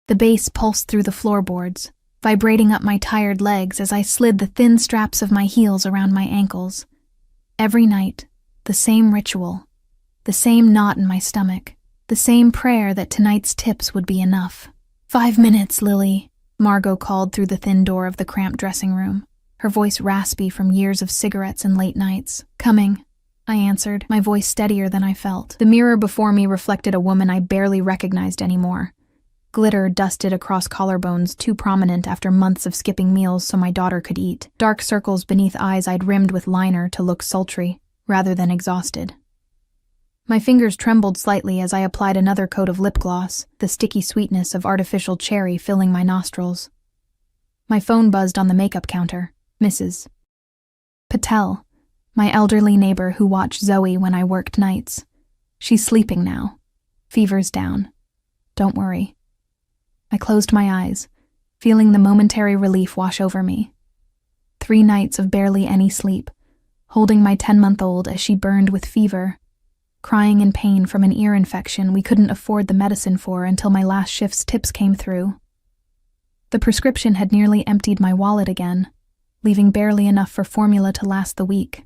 The bass pulsed through the floorboards, vibrating up my tired legs as I slid the thin straps of my heels around my ankles. Every night, the same ritual, the same knot in my stomach, the same prayer that tonight's tips would be enough. 5 minutes, Lily, Margot called through the thin door of the cramped dressing room, her voice raspy from years of cigarettes and late nights. Coming, I answered, my voice steadier than I felt. The mirror before me reflected a woman I barely recognized anymore. Glitter dusted across collarbones, too prominent after months of skipping meals so my daughter could eat. Dark circles beneath eyes I'd rimmed with liner to look sultry, rather than exhausted. My fingers trembled slightly as I applied another coat of lip gloss, the sticky sweetness of artificial cherry filling my nostrils. My phone buzzed on the makeup counter. Mrs. Patel, my elderly neighbor who watched Zoe when I worked nights. She's sleeping now. Fever's down. Don't worry. I closed my eyes, feeling the momentary relief wash over me. 3 nights of barely any sleep, holding my 10-month-old as she burned with fever, crying in pain from an ear infection we couldn't afford the medicine for until my last shift's tips came through. The prescription had nearly emptied my wallet again, leaving barely enough for formula to last the week.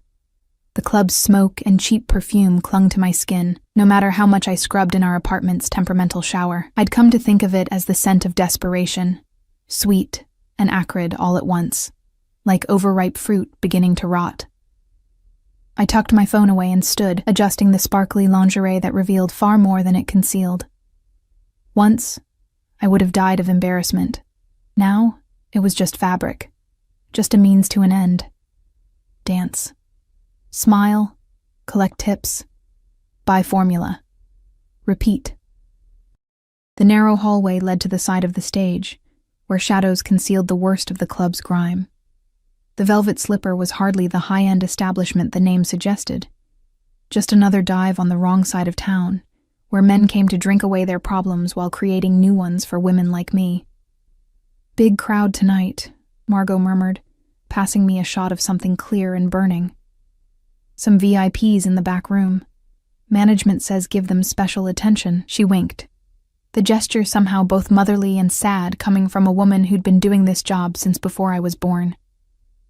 The club's smoke and cheap perfume clung to my skin, no matter how much I scrubbed in our apartment's temperamental shower. I'd come to think of it as the scent of desperation, sweet and acrid all at once, like overripe fruit beginning to rot. I tucked my phone away and stood, adjusting the sparkly lingerie that revealed far more than it concealed. Once, I would have died of embarrassment. Now, it was just fabric, just a means to an end. Dance. Smile, collect tips, buy formula, repeat. The narrow hallway led to the side of the stage, where shadows concealed the worst of the club's grime. The Velvet Slipper was hardly the high-end establishment the name suggested, just another dive on the wrong side of town, where men came to drink away their problems while creating new ones for women like me. Big crowd tonight, Margot murmured, passing me a shot of something clear and burning. Some VIPs in the back room. Management says give them special attention. She winked. The gesture somehow both motherly and sad, coming from a woman who'd been doing this job since before I was born.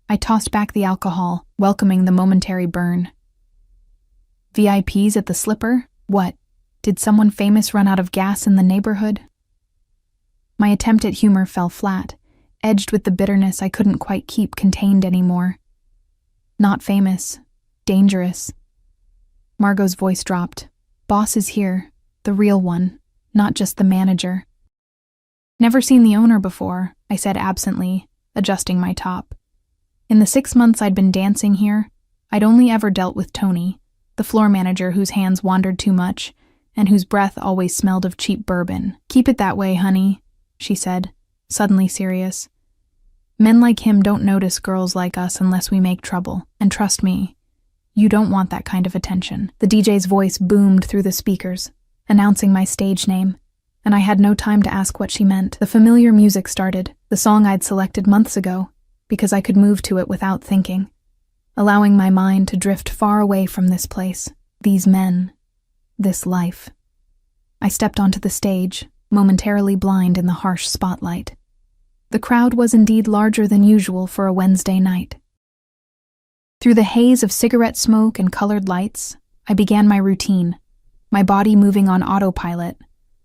I tossed back the alcohol, welcoming the momentary burn. VIPs at the Slipper? What? Did someone famous run out of gas in the neighborhood? My attempt at humor fell flat, edged with the bitterness I couldn't quite keep contained anymore. Not famous. Dangerous. Margot's voice dropped. Boss is here, the real one, not just the manager. Never seen the owner before, I said absently, adjusting my top. In the 6 months I'd been dancing here, I'd only ever dealt with Tony, the floor manager whose hands wandered too much, and whose breath always smelled of cheap bourbon. Keep it that way, honey, she said, suddenly serious. Men like him don't notice girls like us unless we make trouble, and trust me, you don't want that kind of attention. The DJ's voice boomed through the speakers, announcing my stage name, and I had no time to ask what she meant. The familiar music started, the song I'd selected months ago, because I could move to it without thinking, allowing my mind to drift far away from this place, these men, this life. I stepped onto the stage, momentarily blind in the harsh spotlight. The crowd was indeed larger than usual for a Wednesday night. Through the haze of cigarette smoke and colored lights, I began my routine, my body moving on autopilot,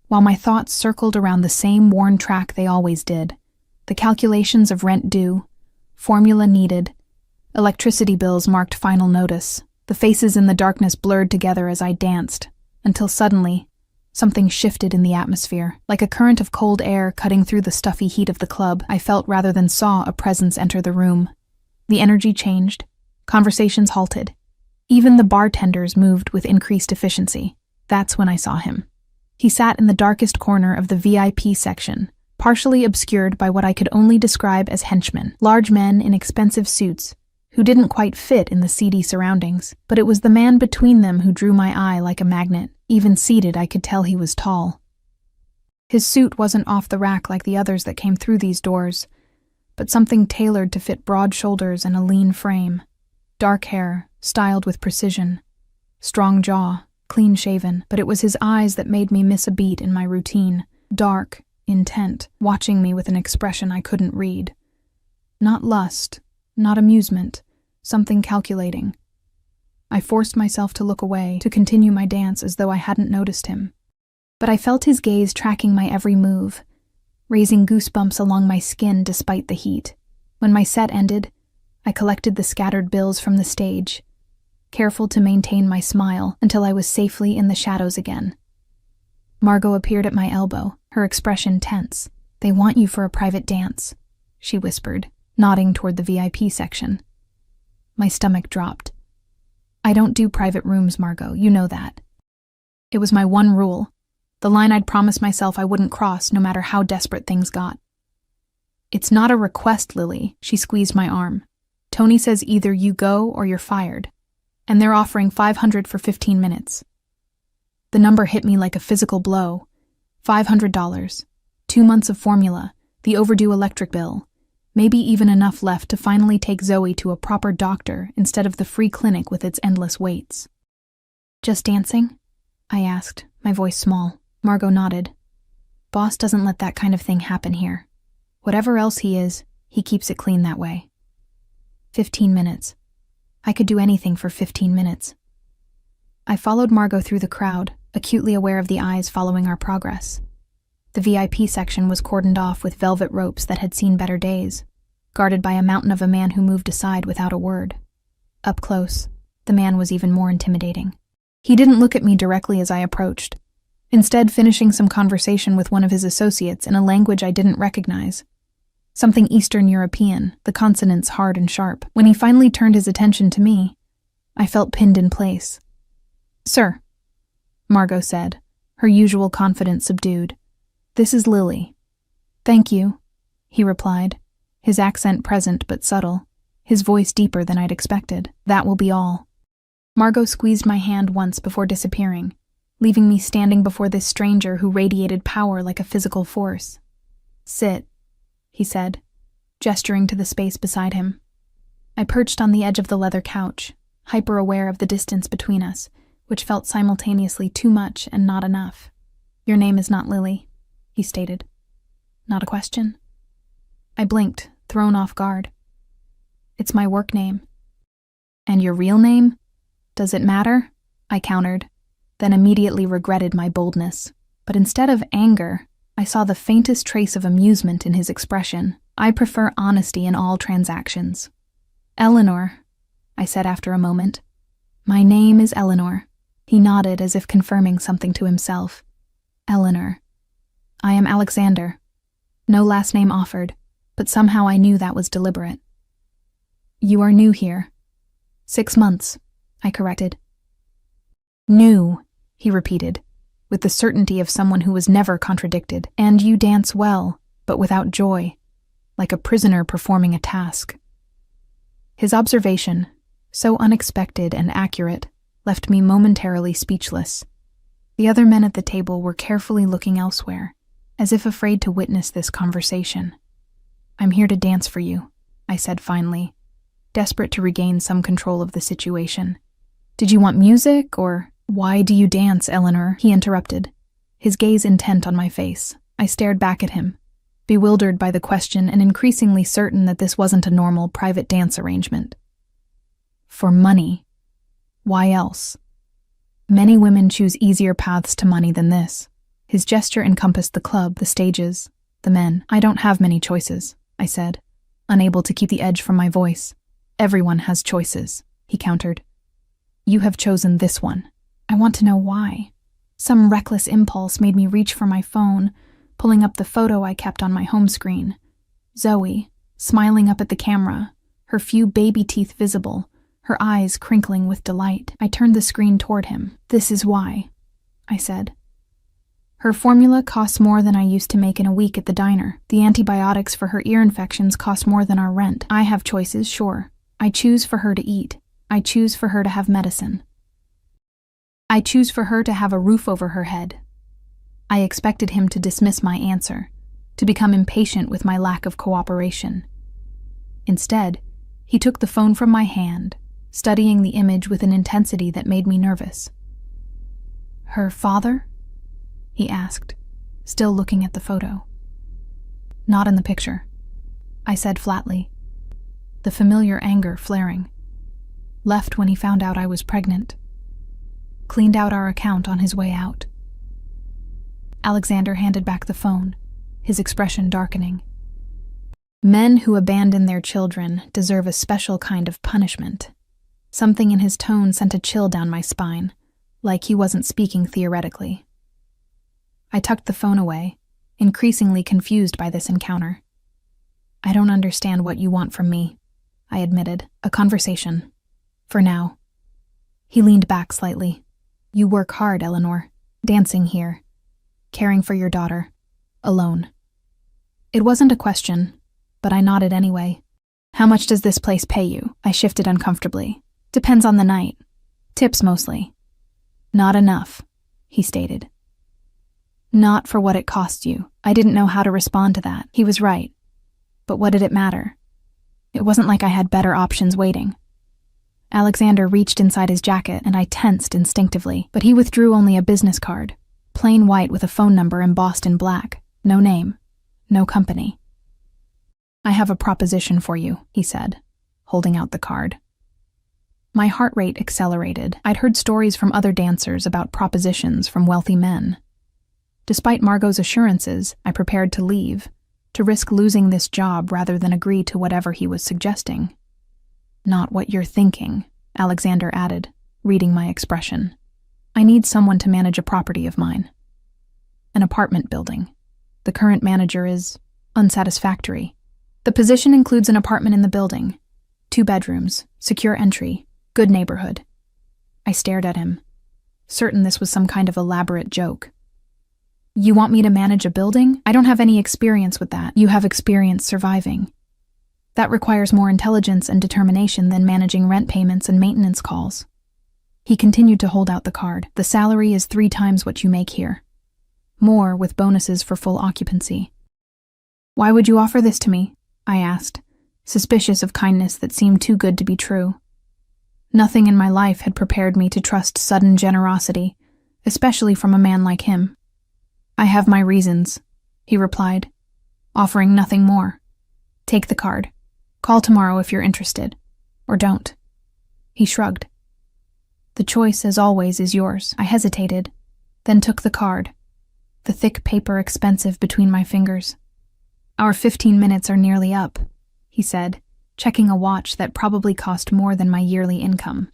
while my thoughts circled around the same worn track they always did, the calculations of rent due, formula needed, electricity bills marked final notice. The faces in the darkness blurred together as I danced, until suddenly, something shifted in the atmosphere. Like a current of cold air cutting through the stuffy heat of the club, I felt rather than saw a presence enter the room. The energy changed. Conversations halted. Even the bartenders moved with increased efficiency. That's when I saw him. He sat in the darkest corner of the VIP section, partially obscured by what I could only describe as henchmen, large men in expensive suits, who didn't quite fit in the seedy surroundings. But it was the man between them who drew my eye like a magnet. Even seated, I could tell he was tall. His suit wasn't off the rack like the others that came through these doors, but something tailored to fit broad shoulders and a lean frame. Dark hair, styled with precision. Strong jaw, clean-shaven, but it was his eyes that made me miss a beat in my routine. Dark, intent, watching me with an expression I couldn't read. Not lust, not amusement, something calculating. I forced myself to look away, to continue my dance as though I hadn't noticed him. But I felt his gaze tracking my every move, raising goosebumps along my skin despite the heat. When my set ended, I collected the scattered bills from the stage, careful to maintain my smile until I was safely in the shadows again. Margot appeared at my elbow, her expression tense. "They want you for a private dance," she whispered, nodding toward the VIP section. My stomach dropped. "I don't do private rooms, Margot, you know that." It was my one rule, the line I'd promised myself I wouldn't cross no matter how desperate things got. "It's not a request, Lily," she squeezed my arm. "Tony says either you go or you're fired, and they're offering $500 for 15 minutes. The number hit me like a physical blow. $500, 2 months of formula, the overdue electric bill, maybe even enough left to finally take Zoe to a proper doctor instead of the free clinic with its endless waits. "Just dancing?" I asked, my voice small. Margot nodded. "Boss doesn't let that kind of thing happen here. Whatever else he is, he keeps it clean that way." 15 minutes. I could do anything for 15 minutes. I followed Margot through the crowd, acutely aware of the eyes following our progress. The VIP section was cordoned off with velvet ropes that had seen better days, guarded by a mountain of a man who moved aside without a word. Up close, the man was even more intimidating. He didn't look at me directly as I approached, instead finishing some conversation with one of his associates in a language I didn't recognize. Something Eastern European, the consonants hard and sharp. When he finally turned his attention to me, I felt pinned in place. "Sir," Margot said, her usual confidence subdued. "This is Lily." "Thank you," he replied, his accent present but subtle, his voice deeper than I'd expected. "That will be all." Margot squeezed my hand once before disappearing, leaving me standing before this stranger who radiated power like a physical force. "Sit," he said, gesturing to the space beside him. I perched on the edge of the leather couch, hyper-aware of the distance between us, which felt simultaneously too much and not enough. "Your name is not Lily," he stated. "Not a question?" I blinked, thrown off guard. "It's my work name." "And your real name? Does it matter?" I countered, then immediately regretted my boldness. But instead of anger, I saw the faintest trace of amusement in his expression. "I prefer honesty in all transactions." "Eleanor," I said after a moment. "My name is Eleanor." He nodded as if confirming something to himself. "Eleanor. I am Alexander." No last name offered, but somehow I knew that was deliberate. "You are new here." 6 months, I corrected. "New," he repeated, with the certainty of someone who was never contradicted. "And you dance well, but without joy, like a prisoner performing a task." His observation, so unexpected and accurate, left me momentarily speechless. The other men at the table were carefully looking elsewhere, as if afraid to witness this conversation. "I'm here to dance for you," I said finally, desperate to regain some control of the situation. "Did you want music, or—" "Why do you dance, Eleanor?" he interrupted, his gaze intent on my face. I stared back at him, bewildered by the question and increasingly certain that this wasn't a normal private dance arrangement. "For money. Why else? Many women choose easier paths to money than this." His gesture encompassed the club, the stages, the men. "I don't have many choices," I said, unable to keep the edge from my voice. "Everyone has choices," he countered. "You have chosen this one." I want to know why. Some reckless impulse made me reach for my phone, pulling up the photo I kept on my home screen. Zoe, smiling up at the camera, her few baby teeth visible, her eyes crinkling with delight. I turned the screen toward him. "This is why," I said. "Her formula costs more than I used to make in a week at the diner. The antibiotics for her ear infections cost more than our rent. I have choices, sure. I choose for her to eat. I choose for her to have medicine. I choose for her to have a roof over her head." I expected him to dismiss my answer, to become impatient with my lack of cooperation. Instead, he took the phone from my hand, studying the image with an intensity that made me nervous. "Her father?" he asked, still looking at the photo. Not in the picture, I said flatly, the familiar anger flaring. Left when he found out I was pregnant. Cleaned out our account on his way out. Alexander handed back the phone, his expression darkening. Men who abandon their children deserve a special kind of punishment. Something in his tone sent a chill down my spine, like he wasn't speaking theoretically. I tucked the phone away, increasingly confused by this encounter. I don't understand what you want from me, I admitted. A conversation. For now. He leaned back slightly. You work hard, Eleanor. Dancing here. Caring for your daughter. Alone. It wasn't a question, but I nodded anyway. How much does this place pay you? I shifted uncomfortably. Depends on the night. Tips mostly. Not enough, he stated. Not for what it costs you. I didn't know how to respond to that. He was right. But what did it matter? It wasn't like I had better options waiting. Alexander reached inside his jacket and I tensed instinctively, but he withdrew only a business card, plain white with a phone number embossed in black. No name. No company. I have a proposition for you, he said, holding out the card. My heart rate accelerated. I'd heard stories from other dancers about propositions from wealthy men. Despite Margot's assurances, I prepared to leave, to risk losing this job rather than agree to whatever he was suggesting. Not what you're thinking, Alexander added, reading my expression. I need someone to manage a property of mine. An apartment building. The current manager is unsatisfactory. The position includes an apartment in the building, 2 bedrooms, secure entry, good neighborhood. I stared at him, certain this was some kind of elaborate joke. You want me to manage a building? I don't have any experience with that. You have experience surviving. That requires more intelligence and determination than managing rent payments and maintenance calls. He continued to hold out the card. The salary is 3 times what you make here. More with bonuses for full occupancy. Why would you offer this to me? I asked, suspicious of kindness that seemed too good to be true. Nothing in my life had prepared me to trust sudden generosity, especially from a man like him. I have my reasons, he replied, offering nothing more. Take the card. Call tomorrow if you're interested. Or don't. He shrugged. The choice, as always, is yours. I hesitated, then took the card, the thick paper expensive between my fingers. Our 15 minutes are nearly up, he said, checking a watch that probably cost more than my yearly income.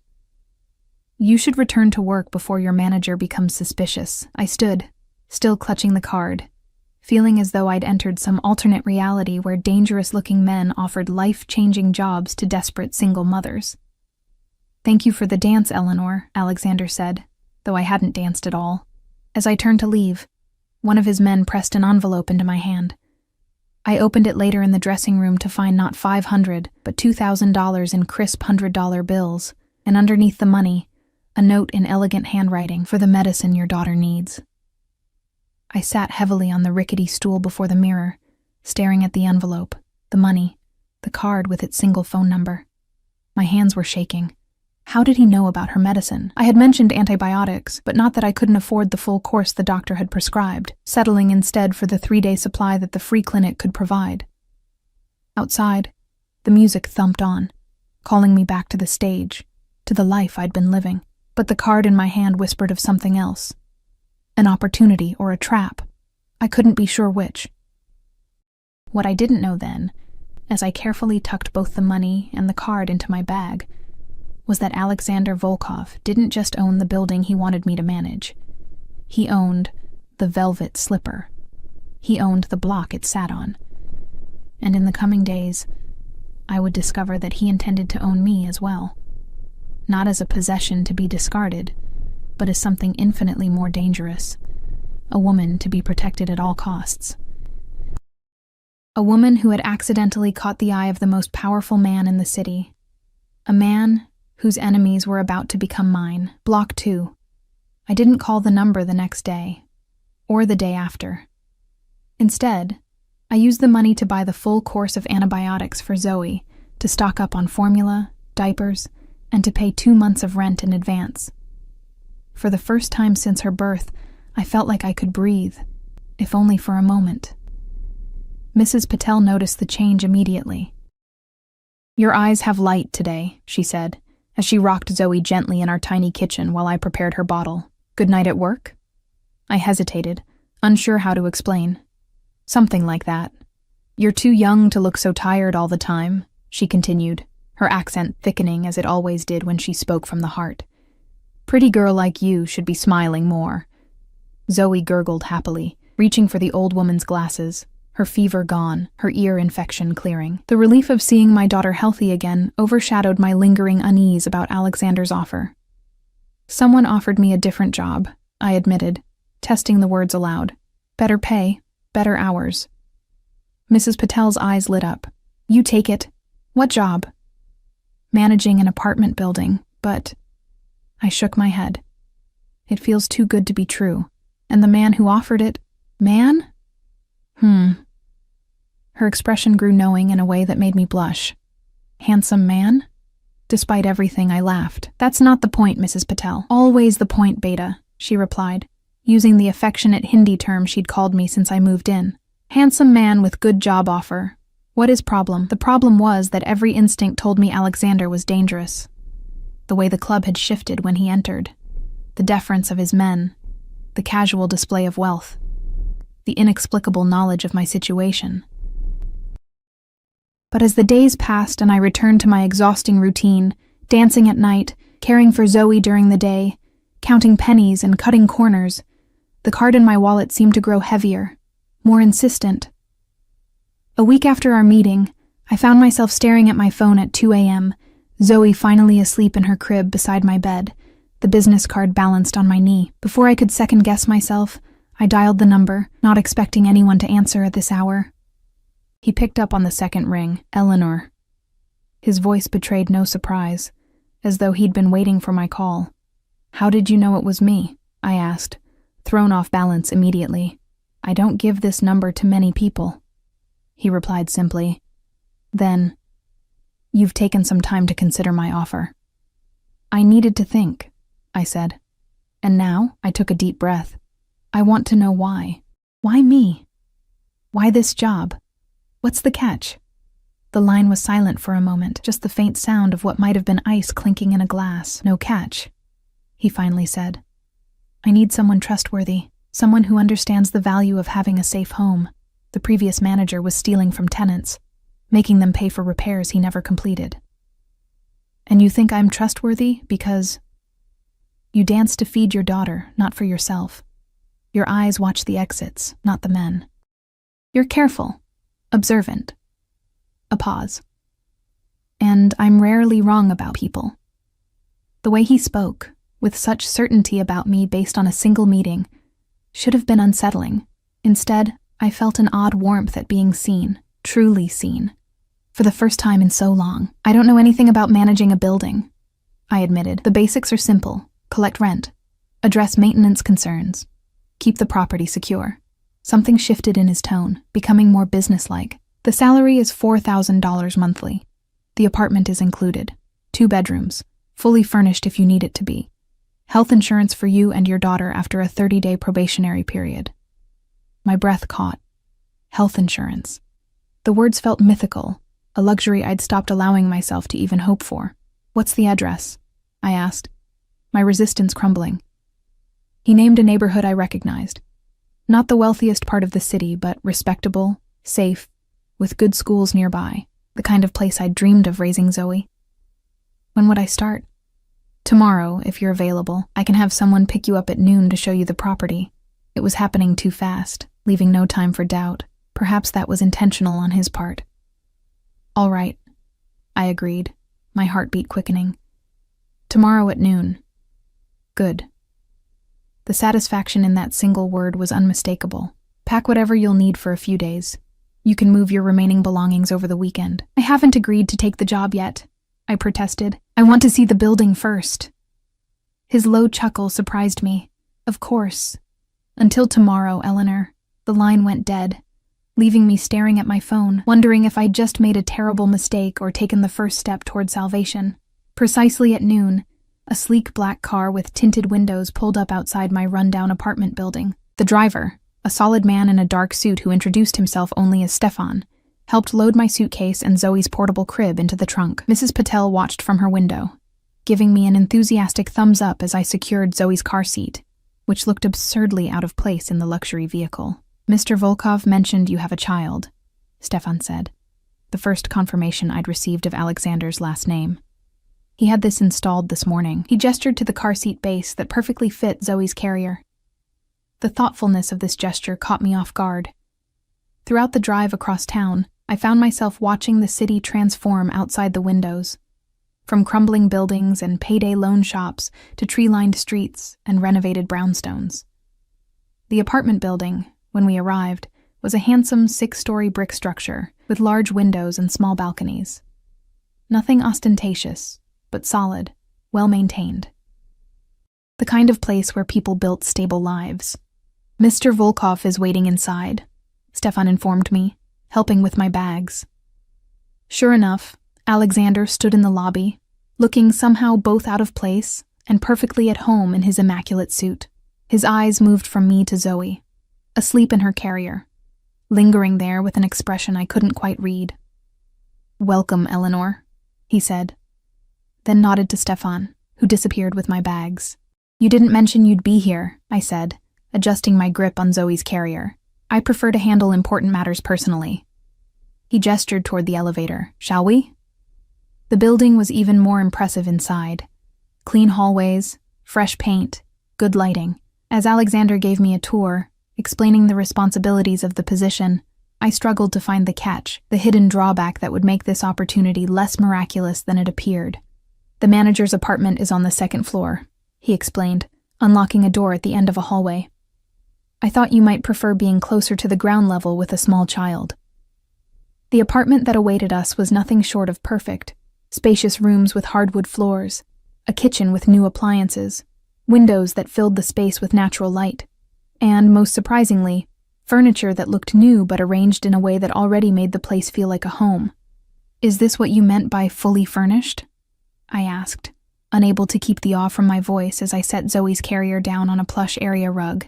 You should return to work before your manager becomes suspicious. I stood, still clutching the card, feeling as though I'd entered some alternate reality where dangerous-looking men offered life-changing jobs to desperate single mothers. Thank you for the dance, Eleanor, Alexander said, though I hadn't danced at all. As I turned to leave, one of his men pressed an envelope into my hand. I opened it later in the dressing room to find not $500, but $2,000 in crisp $100 bills, and underneath the money, a note in elegant handwriting for the medicine your daughter needs. I sat heavily on the rickety stool before the mirror, staring at the envelope, the money, the card with its single phone number. My hands were shaking. How did he know about her medicine? I had mentioned antibiotics, but not that I couldn't afford the full course the doctor had prescribed, settling instead for the 3-day supply that the free clinic could provide. Outside, the music thumped on, calling me back to the stage, to the life I'd been living. But the card in my hand whispered of something else. An opportunity or a trap. I couldn't be sure which. What I didn't know then, as I carefully tucked both the money and the card into my bag, was that Alexander Volkov didn't just own the building he wanted me to manage. He owned the Velvet Slipper. He owned the block it sat on. And in the coming days, I would discover that he intended to own me as well. Not as a possession to be discarded, but as something infinitely more dangerous. A woman to be protected at all costs. A woman who had accidentally caught the eye of the most powerful man in the city. A man whose enemies were about to become mine. Block 2. I didn't call the number the next day, or the day after. Instead, I used the money to buy the full course of antibiotics for Zoe, to stock up on formula, diapers, and to pay 2 months of rent in advance. For the first time since her birth, I felt like I could breathe, if only for a moment. Mrs. Patel noticed the change immediately. "Your eyes have light today," she said, as she rocked Zoe gently in our tiny kitchen while I prepared her bottle. "Good night at work?" I hesitated, unsure how to explain. "Something like that. You're too young to look so tired all the time," she continued, her accent thickening as it always did when she spoke from the heart. "Pretty girl like you should be smiling more." Zoe gurgled happily, reaching for the old woman's glasses, her fever gone, her ear infection clearing. The relief of seeing my daughter healthy again overshadowed my lingering unease about Alexander's offer. "Someone offered me a different job," I admitted, testing the words aloud. "Better pay, better hours." Mrs. Patel's eyes lit up. "You take it. What job?" "Managing an apartment building, but—" I shook my head. "It feels too good to be true. And the man who offered it— Man? Her expression grew knowing in a way that made me blush. "Handsome man?" Despite everything, I laughed. "That's not the point, Mrs. Patel." "Always the point, Beta," she replied, using the affectionate Hindi term she'd called me since I moved in. "Handsome man with good job offer. What is problem?" The problem was that every instinct told me Alexander was dangerous. The way the club had shifted when he entered. The deference of his men. The casual display of wealth. The inexplicable knowledge of my situation. But as the days passed and I returned to my exhausting routine, dancing at night, caring for Zoe during the day, counting pennies and cutting corners, the card in my wallet seemed to grow heavier, more insistent. A week after our meeting, I found myself staring at my phone at 2 a.m., Zoe finally asleep in her crib beside my bed, the business card balanced on my knee. Before I could second-guess myself, I dialed the number, not expecting anyone to answer at this hour. He picked up on the second ring. "Eleanor." His voice betrayed no surprise, as though he'd been waiting for my call. "How did you know it was me?" I asked, thrown off balance immediately. "I don't give this number to many people." He replied simply. Then, "You've taken some time to consider my offer." "I needed to think," I said. "And now?" I took a deep breath. "I want to know why. Why me? Why this job? What's the catch?" The line was silent for a moment, just the faint sound of what might have been ice clinking in a glass. "No catch," he finally said. "I need someone trustworthy, someone who understands the value of having a safe home. The previous manager was stealing from tenants, making them pay for repairs he never completed." "And you think I'm trustworthy because—" "You dance to feed your daughter, not for yourself. Your eyes watch the exits, not the men. You're careful, observant." A pause. "And I'm rarely wrong about people." The way he spoke, with such certainty about me based on a single meeting, should have been unsettling. Instead, I felt an odd warmth at being seen, truly seen. For the first time in so long. "I don't know anything about managing a building," I admitted. "The basics are simple. Collect rent. Address maintenance concerns. Keep the property secure." Something shifted in his tone, becoming more businesslike. "The salary is $4,000 monthly. The apartment is included. 2 bedrooms, fully furnished if you need it to be. Health insurance for you and your daughter after a 30-day probationary period." My breath caught. Health insurance. The words felt mythical, a luxury I'd stopped allowing myself to even hope for. "What's the address?" I asked, my resistance crumbling. He named a neighborhood I recognized. Not the wealthiest part of the city, but respectable, safe, with good schools nearby, the kind of place I'd dreamed of raising Zoe. "When would I start?" "Tomorrow, if you're available. I can have someone pick you up at noon to show you the property." It was happening too fast, leaving no time for doubt. Perhaps that was intentional on his part. "All right," I agreed, my heartbeat quickening. "Tomorrow at noon." Good. The satisfaction in that single word was unmistakable. "Pack whatever you'll need for a few days. You can move your remaining belongings over the weekend." "I haven't agreed to take the job yet," I protested. "I want to see the building first." His low chuckle surprised me. "Of course. Until tomorrow, Eleanor." The line went dead, leaving me staring at my phone, wondering if I'd just made a terrible mistake or taken the first step toward salvation. Precisely at noon, a sleek black car with tinted windows pulled up outside my rundown apartment building. The driver, A solid man in a dark suit who introduced himself only as Stefan helped load my suitcase and Zoe's portable crib into the trunk. Mrs. Patel watched from her window, giving me an enthusiastic thumbs up as I secured Zoe's car seat, which looked absurdly out of place in the luxury vehicle. "Mr. Volkov mentioned you have a child," Stefan said, the first confirmation I'd received of Alexander's last name. He had this installed this morning. He gestured to the car seat base that perfectly fit Zoe's carrier. The thoughtfulness of this gesture caught me off guard. Throughout the drive across town, I found myself watching the city transform outside the windows, from crumbling buildings and payday loan shops to tree-lined streets and renovated brownstones. The apartment building, when we arrived, was a handsome 6-story brick structure with large windows and small balconies. Nothing ostentatious, but solid, well-maintained. The kind of place where people built stable lives. "Mr. Volkov is waiting inside," Stefan informed me, helping with my bags. Sure enough, Alexander stood in the lobby, looking somehow both out of place and perfectly at home in his immaculate suit. His eyes moved from me to Zoe, asleep in her carrier, lingering there with an expression I couldn't quite read. "Welcome, Eleanor," he said, then nodded to Stefan, who disappeared with my bags. "You didn't mention you'd be here," I said, adjusting my grip on Zoe's carrier. "I prefer to handle important matters personally." He gestured toward the elevator. "Shall we?" The building was even more impressive inside. Clean hallways, fresh paint, good lighting. As Alexander gave me a tour, explaining the responsibilities of the position, I struggled to find the catch, the hidden drawback that would make this opportunity less miraculous than it appeared. "The manager's apartment is on the 2nd floor," he explained, unlocking a door at the end of a hallway. "I thought you might prefer being closer to the ground level with a small child." The apartment that awaited us was nothing short of perfect. Spacious rooms with hardwood floors, a kitchen with new appliances, windows that filled the space with natural light, and, most surprisingly, furniture that looked new but arranged in a way that already made the place feel like a home. "Is this what you meant by fully furnished?" I asked, unable to keep the awe from my voice as I set Zoe's carrier down on a plush area rug.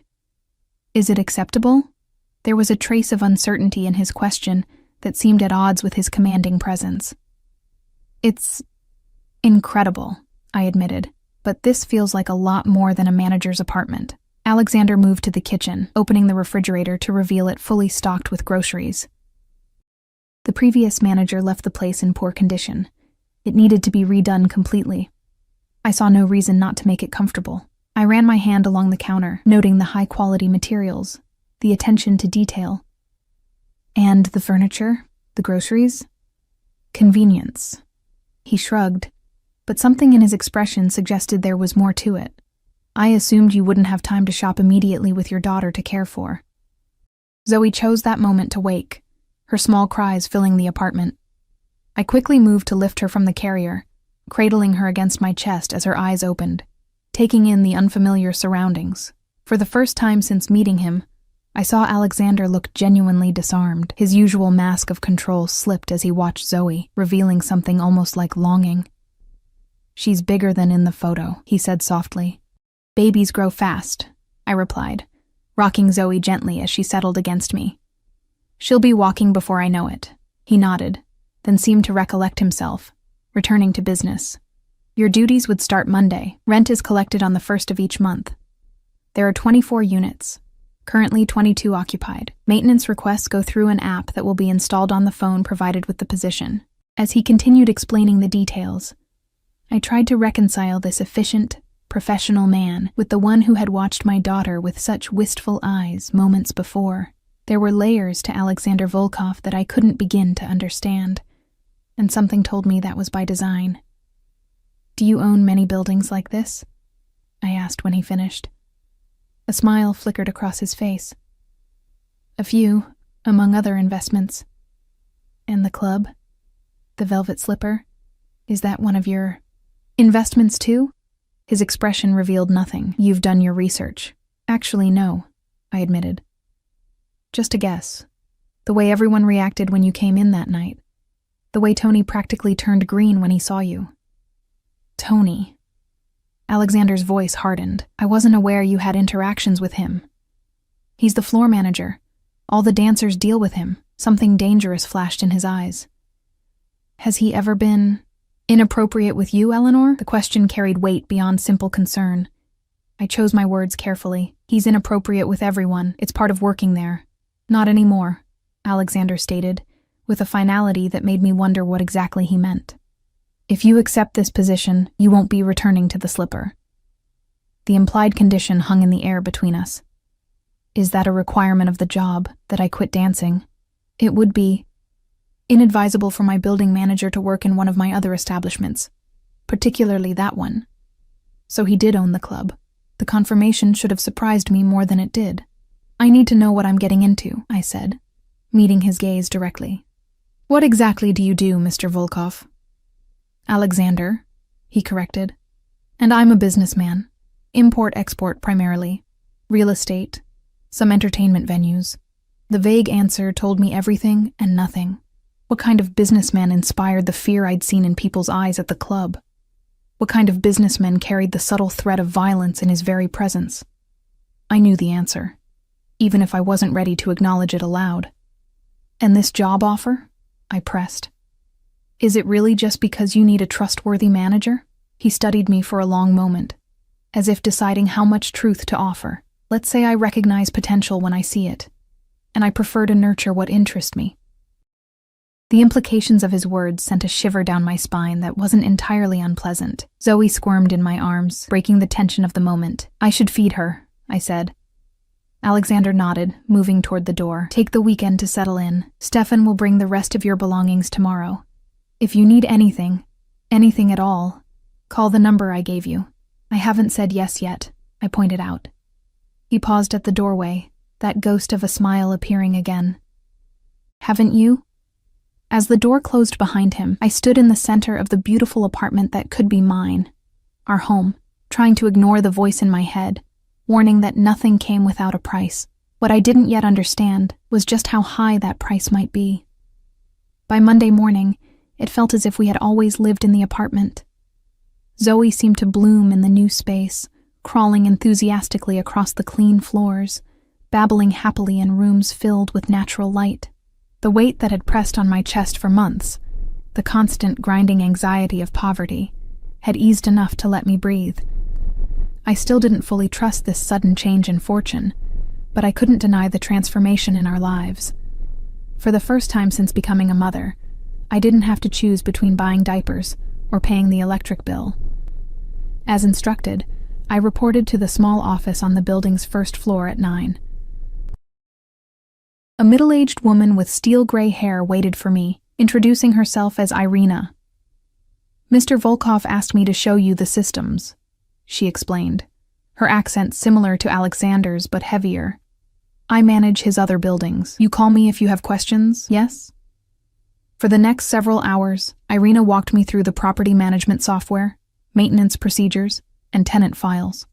"Is it acceptable?" There was a trace of uncertainty in his question that seemed at odds with his commanding presence. "It's incredible," I admitted, "but this feels like a lot more than a manager's apartment." Alexander moved to the kitchen, opening the refrigerator to reveal it fully stocked with groceries. The previous manager left the place in poor condition. It needed to be redone completely. I saw no reason not to make it comfortable. I ran my hand along the counter, noting the high-quality materials, the attention to detail. "And the furniture? The groceries?" "Convenience." He shrugged, but something in his expression suggested there was more to it. "I assumed you wouldn't have time to shop immediately with your daughter to care for." Zoe chose that moment to wake, her small cries filling the apartment. I quickly moved to lift her from the carrier, cradling her against my chest as her eyes opened, taking in the unfamiliar surroundings. For the first time since meeting him, I saw Alexander look genuinely disarmed. His usual mask of control slipped as he watched Zoe, revealing something almost like longing. "She's bigger than in the photo," he said softly. "Babies grow fast," I replied, rocking Zoe gently as she settled against me. "She'll be walking before I know it." He nodded, then seemed to recollect himself, returning to business. "Your duties would start Monday. Rent is collected on the 1st of each month. There are 24 units. Currently 22 occupied. Maintenance requests go through an app that will be installed on the phone provided with the position." As he continued explaining the details, I tried to reconcile this efficient, professional man with the one who had watched my daughter with such wistful eyes moments before. There were layers to Alexander Volkov that I couldn't begin to understand, and something told me that was by design. "Do you own many buildings like this?" I asked when he finished. A smile flickered across his face. "A few, among other investments." "And the club? The Velvet Slipper? Is that one of your investments too?" His expression revealed nothing. "You've done your research." "Actually, no," I admitted. "Just a guess. The way everyone reacted when you came in that night. The way Tony practically turned green when he saw you." "Tony?" Alexander's voice hardened. "I wasn't aware you had interactions with him." He's the floor manager. All the dancers deal with him. Something dangerous flashed in his eyes. Has he ever been inappropriate with you, Eleanor? The question carried weight beyond simple concern. I chose my words carefully. He's inappropriate with everyone. It's part of working there. Not anymore, Alexander stated, with a finality that made me wonder what exactly he meant. If you accept this position, you won't be returning to the Slipper. The implied condition hung in the air between us. Is that a requirement of the job, that I quit dancing? It would be inadvisable for my building manager to work in one of my other establishments, particularly that one. So he did own the club. The confirmation should have surprised me more than it did. I need to know what I'm getting into, I said, meeting his gaze directly. What exactly do you do, Mr. Volkov? Alexander, he corrected. And I'm a businessman. Import-export primarily. Real estate. Some entertainment venues. The vague answer told me everything and nothing. What kind of businessman inspired the fear I'd seen in people's eyes at the club? What kind of businessman carried the subtle threat of violence in his very presence? I knew the answer, even if I wasn't ready to acknowledge it aloud. And this job offer? I pressed. Is it really just because you need a trustworthy manager? He studied me for a long moment, as if deciding how much truth to offer. Let's say I recognize potential when I see it, and I prefer to nurture what interests me. The implications of his words sent a shiver down my spine that wasn't entirely unpleasant. Zoe squirmed in my arms, breaking the tension of the moment. I should feed her, I said. Alexander nodded, moving toward the door. Take the weekend to settle in. Stefan will bring the rest of your belongings tomorrow. If you need anything at all, call the number I gave you. I haven't said yes yet, I pointed out. He paused at the doorway, that ghost of a smile appearing again. Haven't you? As the door closed behind him, I stood in the center of the beautiful apartment that could be mine, our home, trying to ignore the voice in my head, warning that nothing came without a price. What I didn't yet understand was just how high that price might be. By Monday morning, it felt as if we had always lived in the apartment. Zoe seemed to bloom in the new space, crawling enthusiastically across the clean floors, babbling happily in rooms filled with natural light. The weight that had pressed on my chest for months, the constant grinding anxiety of poverty, had eased enough to let me breathe. I still didn't fully trust this sudden change in fortune, but I couldn't deny the transformation in our lives. For the first time since becoming a mother, I didn't have to choose between buying diapers or paying the electric bill. As instructed, I reported to the small office on the building's first floor at 9. A middle-aged woman with steel-gray hair waited for me, introducing herself as Irina. Mr. Volkov asked me to show you the systems, she explained, her accent similar to Alexander's but heavier. I manage his other buildings. You call me if you have questions, yes? For the next several hours, Irina walked me through the property management software, maintenance procedures, and tenant files.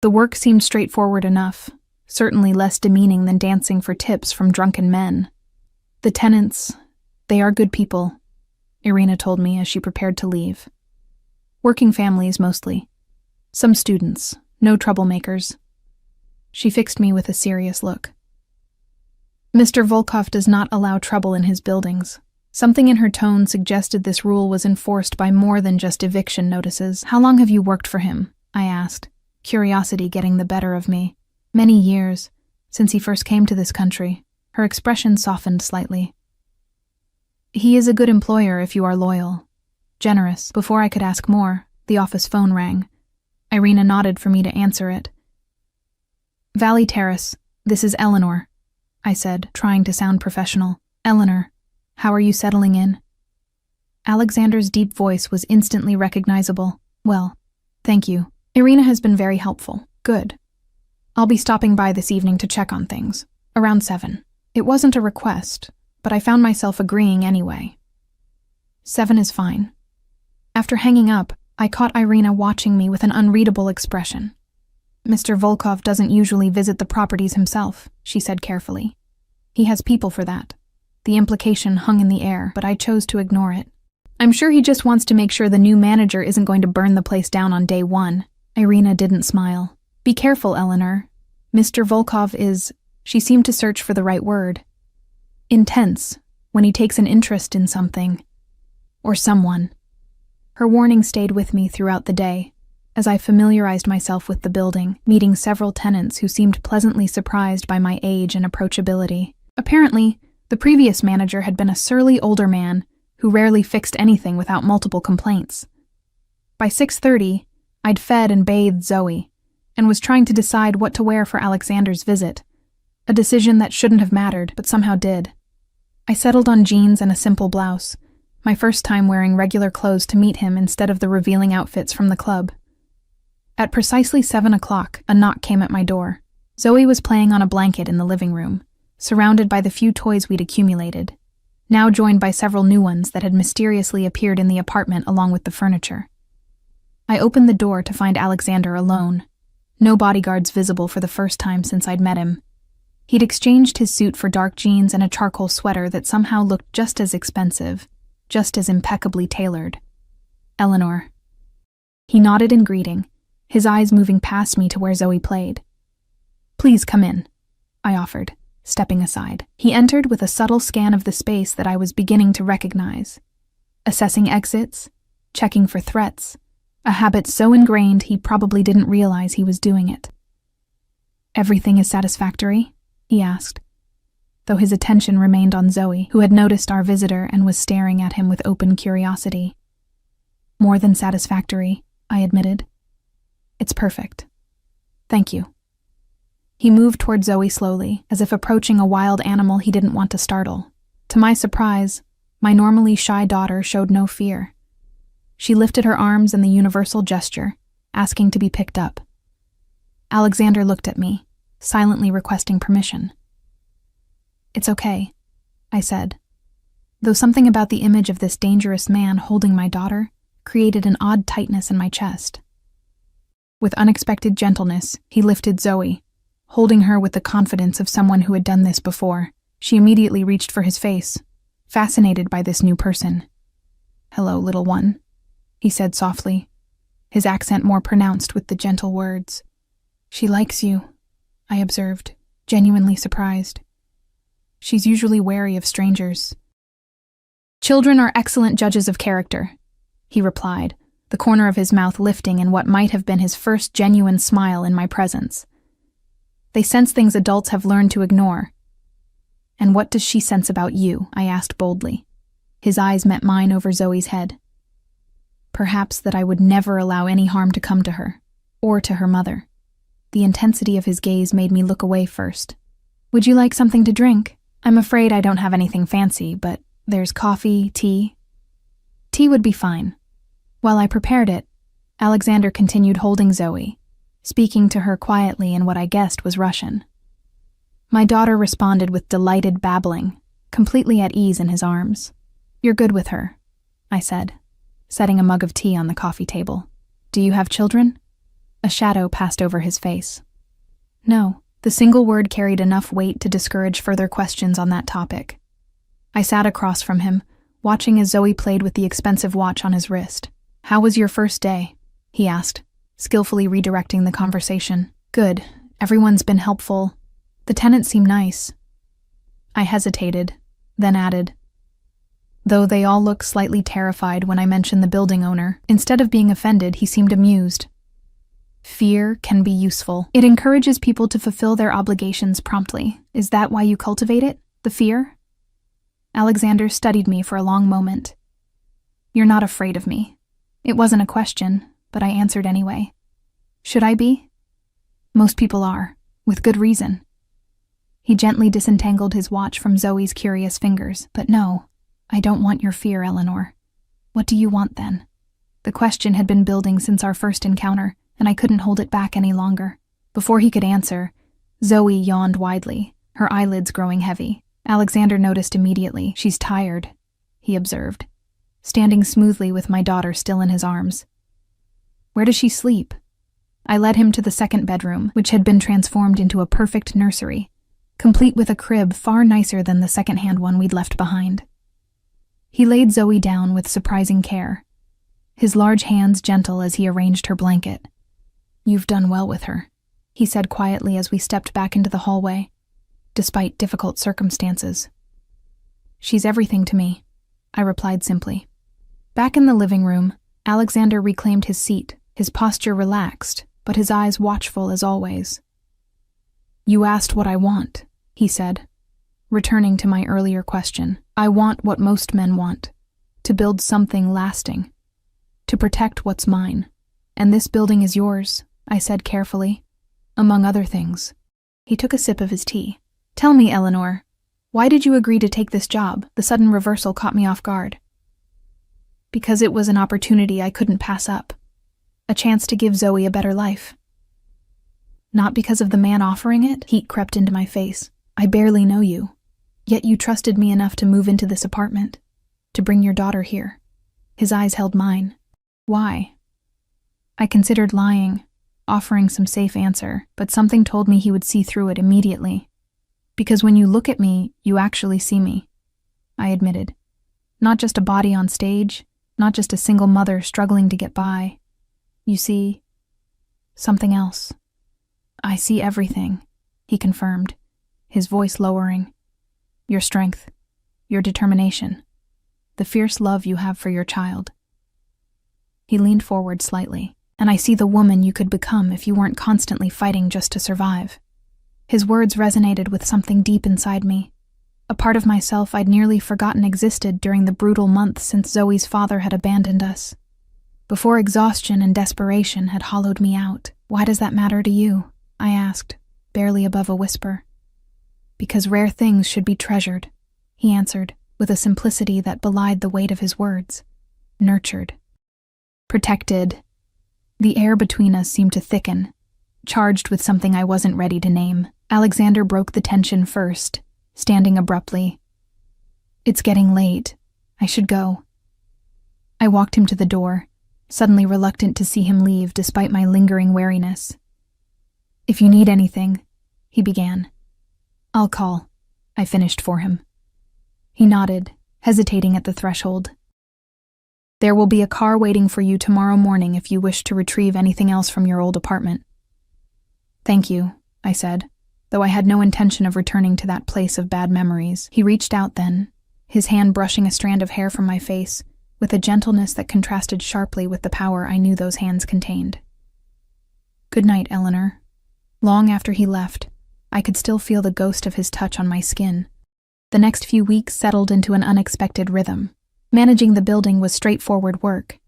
The work seemed straightforward enough, certainly less demeaning than dancing for tips from drunken men. The tenants, they are good people, Irina told me as she prepared to leave. Working families mostly. Some students, no troublemakers. She fixed me with a serious look. Mr. Volkov does not allow trouble in his buildings. Something in her tone suggested this rule was enforced by more than just eviction notices. How long have you worked for him? I asked, curiosity getting the better of me. Many years, since he first came to this country. Her expression softened slightly. He is a good employer if you are loyal. Generous. Before I could ask more, the office phone rang. Irina nodded for me to answer it. Valley Terrace, this is Eleanor, I said, trying to sound professional. Eleanor, how are you settling in? Alexander's deep voice was instantly recognizable. Well, thank you. Irina has been very helpful. Good. I'll be stopping by this evening to check on things, around 7. It wasn't a request, but I found myself agreeing anyway. 7 is fine. After hanging up, I caught Irina watching me with an unreadable expression. Mr. Volkov doesn't usually visit the properties himself, she said carefully. He has people for that. The implication hung in the air, but I chose to ignore it. I'm sure he just wants to make sure the new manager isn't going to burn the place down on day 1. Irina didn't smile. Be careful, Eleanor. Mr. Volkov is She seemed to search for the right word. Intense, when he takes an interest in something. Or someone. Her warning stayed with me throughout the day, as I familiarized myself with the building, meeting several tenants who seemed pleasantly surprised by my age and approachability. Apparently, the previous manager had been a surly older man who rarely fixed anything without multiple complaints. By 6:30, I'd fed and bathed Zoe, and was trying to decide what to wear for Alexander's visit, a decision that shouldn't have mattered, but somehow did. I settled on jeans and a simple blouse, my first time wearing regular clothes to meet him instead of the revealing outfits from the club. At precisely 7 o'clock, a knock came at my door. Zoe was playing on a blanket in the living room, surrounded by the few toys we'd accumulated, now joined by several new ones that had mysteriously appeared in the apartment along with the furniture. I opened the door to find Alexander alone, no bodyguards visible for the first time since I'd met him. He'd exchanged his suit for dark jeans and a charcoal sweater that somehow looked just as expensive, just as impeccably tailored. Eleanor. He nodded in greeting, his eyes moving past me to where Zoe played. Please come in, I offered, stepping aside. He entered with a subtle scan of the space that I was beginning to recognize. Assessing exits, checking for threats, a habit so ingrained he probably didn't realize he was doing it. Everything is satisfactory? He asked, though his attention remained on Zoe, who had noticed our visitor and was staring at him with open curiosity. More than satisfactory, I admitted. It's perfect. Thank you. He moved toward Zoe slowly, as if approaching a wild animal he didn't want to startle. To my surprise, my normally shy daughter showed no fear. She lifted her arms in the universal gesture, asking to be picked up. Alexander looked at me, silently requesting permission. It's okay, I said, though something about the image of this dangerous man holding my daughter created an odd tightness in my chest. With unexpected gentleness, he lifted Zoe, holding her with the confidence of someone who had done this before. She immediately reached for his face, fascinated by this new person. Hello, little one, he said softly, his accent more pronounced with the gentle words. She likes you, I observed, genuinely surprised. She's usually wary of strangers. Children are excellent judges of character, he replied, the corner of his mouth lifting in what might have been his first genuine smile in my presence. They sense things adults have learned to ignore. And what does she sense about you? I asked boldly. His eyes met mine over Zoe's head. Perhaps that I would never allow any harm to come to her, or to her mother. The intensity of his gaze made me look away first. Would you like something to drink? I'm afraid I don't have anything fancy, but there's coffee, tea. Tea would be fine. While I prepared it, Alexander continued holding Zoe, speaking to her quietly in what I guessed was Russian. My daughter responded with delighted babbling, completely at ease in his arms. You're good with her, I said, setting a mug of tea on the coffee table. Do you have children? A shadow passed over his face. No, the single word carried enough weight to discourage further questions on that topic. I sat across from him, watching as Zoe played with the expensive watch on his wrist. How was your first day? He asked, skillfully redirecting the conversation. Good. Everyone's been helpful. The tenants seem nice. I hesitated, then added, though they all looked slightly terrified when I mentioned the building owner. Instead of being offended, he seemed amused. Fear can be useful. It encourages people to fulfill their obligations promptly. Is that why you cultivate it? The fear? Alexander studied me for a long moment. You're not afraid of me. It wasn't a question, but I answered anyway. Should I be? Most people are, with good reason. He gently disentangled his watch from Zoe's curious fingers. But no, I don't want your fear, Eleanor. What do you want then? The question had been building since our first encounter, and I couldn't hold it back any longer. Before he could answer, Zoe yawned widely, her eyelids growing heavy. Alexander noticed immediately. She's tired, he observed, standing smoothly with my daughter still in his arms. Where does she sleep? I led him to the second bedroom, which had been transformed into a perfect nursery, complete with a crib far nicer than the second-hand one we'd left behind. He laid Zoe down with surprising care, his large hands gentle as he arranged her blanket. You've done well with her, he said quietly as we stepped back into the hallway. despite difficult circumstances. She's everything to me, I replied simply. Back in the living room, Alexander reclaimed his seat, his posture relaxed, but his eyes watchful as always. You asked what I want, he said, returning to my earlier question. I want what most men want, to build something lasting, to protect what's mine. And this building is yours, I said carefully, among other things. He took a sip of his tea. Tell me, Eleanor, why did you agree to take this job? The sudden reversal caught me off guard. Because it was an opportunity I couldn't pass up. A chance to give Zoe a better life. Not because of the man offering it? Heat crept into my face. I barely know you. Yet you trusted me enough to move into this apartment, to bring your daughter here. His eyes held mine. Why? I considered lying, offering some safe answer, but something told me he would see through it immediately. Because when you look at me, you actually see me, I admitted. Not just a body on stage, not just a single mother struggling to get by. You see something else. I see everything, he confirmed, his voice lowering. Your strength, your determination, the fierce love you have for your child. He leaned forward slightly. And I see the woman you could become if you weren't constantly fighting just to survive. His words resonated with something deep inside me, a part of myself I'd nearly forgotten existed during the brutal months since Zoe's father had abandoned us. Before exhaustion and desperation had hollowed me out. Why does that matter to you? I asked, barely above a whisper. Because rare things should be treasured, he answered, with a simplicity that belied the weight of his words. Nurtured. Protected. The air between us seemed to thicken, charged with something I wasn't ready to name. Alexander broke the tension first, standing abruptly. It's getting late. I should go. I walked him to the door, suddenly reluctant to see him leave despite my lingering wariness. If you need anything, he began. I'll call, I finished for him. He nodded, hesitating at the threshold. There will be a car waiting for you tomorrow morning if you wish to retrieve anything else from your old apartment. Thank you, I said, though I had no intention of returning to that place of bad memories. He reached out then, his hand brushing a strand of hair from my face, with a gentleness that contrasted sharply with the power I knew those hands contained. Good night, Eleanor. Long after he left, I could still feel the ghost of his touch on my skin. The next few weeks settled into an unexpected rhythm. Managing the building was straightforward work,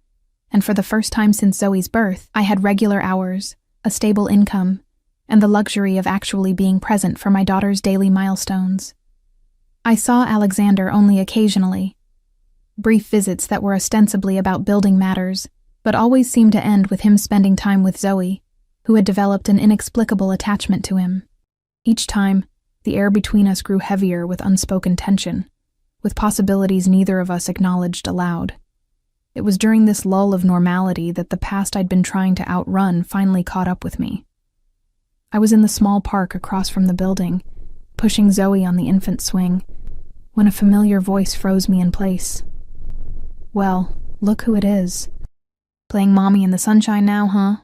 and for the first time since Zoe's birth, I had regular hours, a stable income, and the luxury of actually being present for my daughter's daily milestones. I saw Alexander only occasionally, brief visits that were ostensibly about building matters, but always seemed to end with him spending time with Zoe, who had developed an inexplicable attachment to him. Each time, the air between us grew heavier with unspoken tension, with possibilities neither of us acknowledged aloud. It was during this lull of normality that the past I'd been trying to outrun finally caught up with me. I was in the small park across from the building, pushing Zoe on the infant swing, when a familiar voice froze me in place. Well, look who it is. Playing mommy in the sunshine now, huh?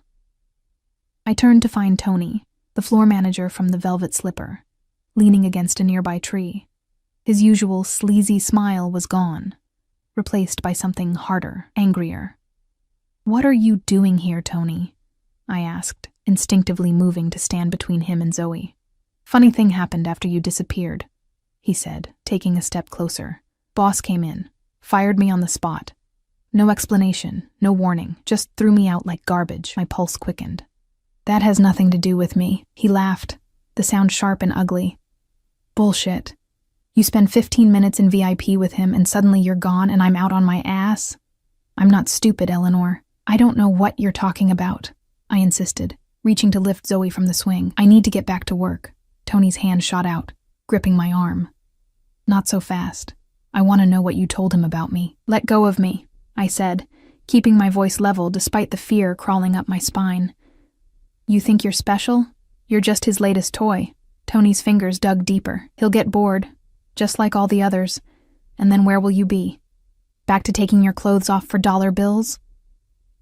I turned to find Tony, the floor manager from the Velvet Slipper, leaning against a nearby tree. His usual sleazy smile was gone, replaced by something harder, angrier. What are you doing here, Tony? I asked, instinctively moving to stand between him and Zoe. Funny thing happened after you disappeared, he said, taking a step closer. Boss came in, fired me on the spot. No explanation, no warning, just threw me out like garbage. My pulse quickened. That has nothing to do with me, he laughed, the sound sharp and ugly. Bullshit. You spend 15 minutes in VIP with him and suddenly you're gone and I'm out on my ass? I'm not stupid, Eleanor. I don't know what you're talking about, I insisted, reaching to lift Zoe from the swing. I need to get back to work. Tony's hand shot out, gripping my arm. Not so fast. I want to know what you told him about me. Let go of me, I said, keeping my voice level despite the fear crawling up my spine. You think you're special? You're just his latest toy. Tony's fingers dug deeper. He'll get bored, just like all the others. And then where will you be? Back to taking your clothes off for dollar bills?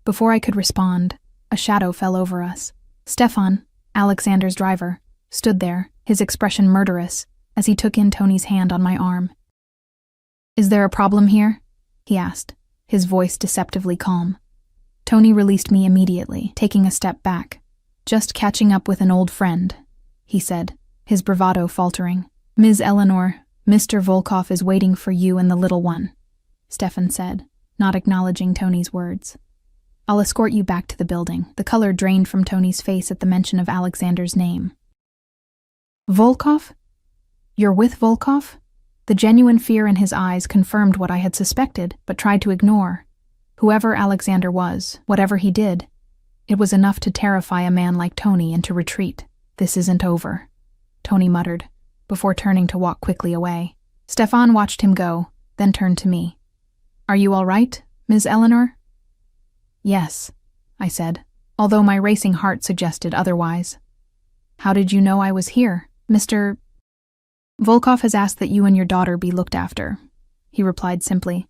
Before I could respond, a shadow fell over us. Stefan, Alexander's driver, stood there, his expression murderous as he took in Tony's hand on my arm. "Is there a problem here?" he asked, his voice deceptively calm. Tony released me immediately, taking a step back. "Just catching up with an old friend," he said, his bravado faltering. "Ms. Eleanor, Mr. Volkov is waiting for you and the little one," Stefan said, not acknowledging Tony's words. "I'll escort you back to the building." The color drained from Tony's face at the mention of Alexander's name. "Volkov? You're with Volkov?" The genuine fear in his eyes confirmed what I had suspected, but tried to ignore. Whoever Alexander was, whatever he did, it was enough to terrify a man like Tony into retreat. "This isn't over," Tony muttered, before turning to walk quickly away. Stefan watched him go, then turned to me. "Are you all right, Ms. Eleanor?" "Yes," I said, although my racing heart suggested otherwise. "How did you know I was here, Mr. Volkov has asked that you and your daughter be looked after," he replied simply,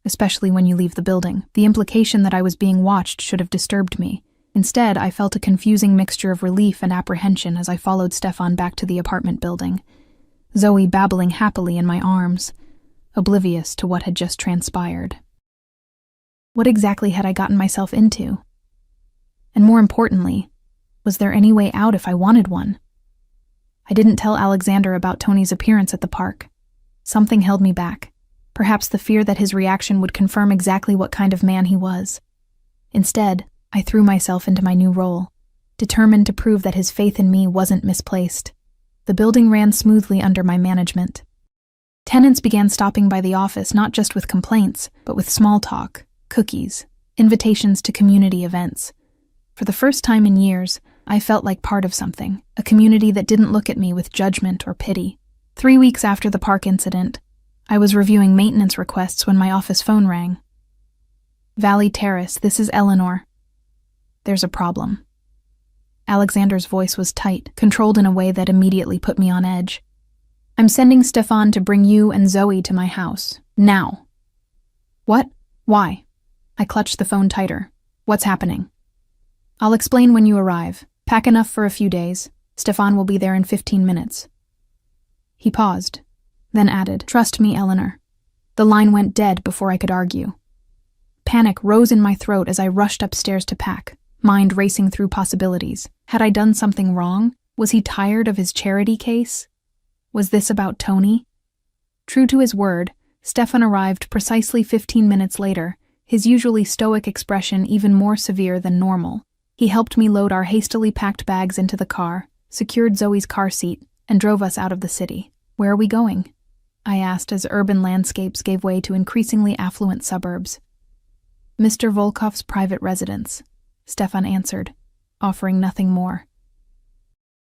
"especially when you leave the building." The implication that I was being watched should have disturbed me. Instead, I felt a confusing mixture of relief and apprehension as I followed Stefan back to the apartment building, Zoe babbling happily in my arms, oblivious to what had just transpired. What exactly had I gotten myself into? And more importantly, was there any way out if I wanted one? I didn't tell Alexander about Tony's appearance at the park. Something held me back, perhaps the fear that his reaction would confirm exactly what kind of man he was. Instead, I threw myself into my new role, determined to prove that his faith in me wasn't misplaced. The building ran smoothly under my management. Tenants began stopping by the office not just with complaints, but with small talk, cookies, invitations to community events. For the first time in years, I felt like part of something, a community that didn't look at me with judgment or pity. 3 weeks after the park incident, I was reviewing maintenance requests when my office phone rang. "Valley Terrace, this is Eleanor. There's a problem." Alexander's voice was tight, controlled in a way that immediately put me on edge. "I'm sending Stefan to bring you and Zoe to my house. Now." "What? Why?" I clutched the phone tighter. "What's happening?" "I'll explain when you arrive. Pack enough for a few days. Stefan will be there in 15 minutes. He paused, then added, "Trust me, Eleanor." The line went dead before I could argue. Panic rose in my throat as I rushed upstairs to pack, mind racing through possibilities. Had I done something wrong? Was he tired of his charity case? Was this about Tony? True to his word, Stefan arrived precisely 15 minutes later, his usually stoic expression even more severe than normal. He helped me load our hastily packed bags into the car, secured Zoe's car seat, and drove us out of the city. "Where are we going?" I asked as urban landscapes gave way to increasingly affluent suburbs. "Mr. Volkov's private residence," Stefan answered, offering nothing more.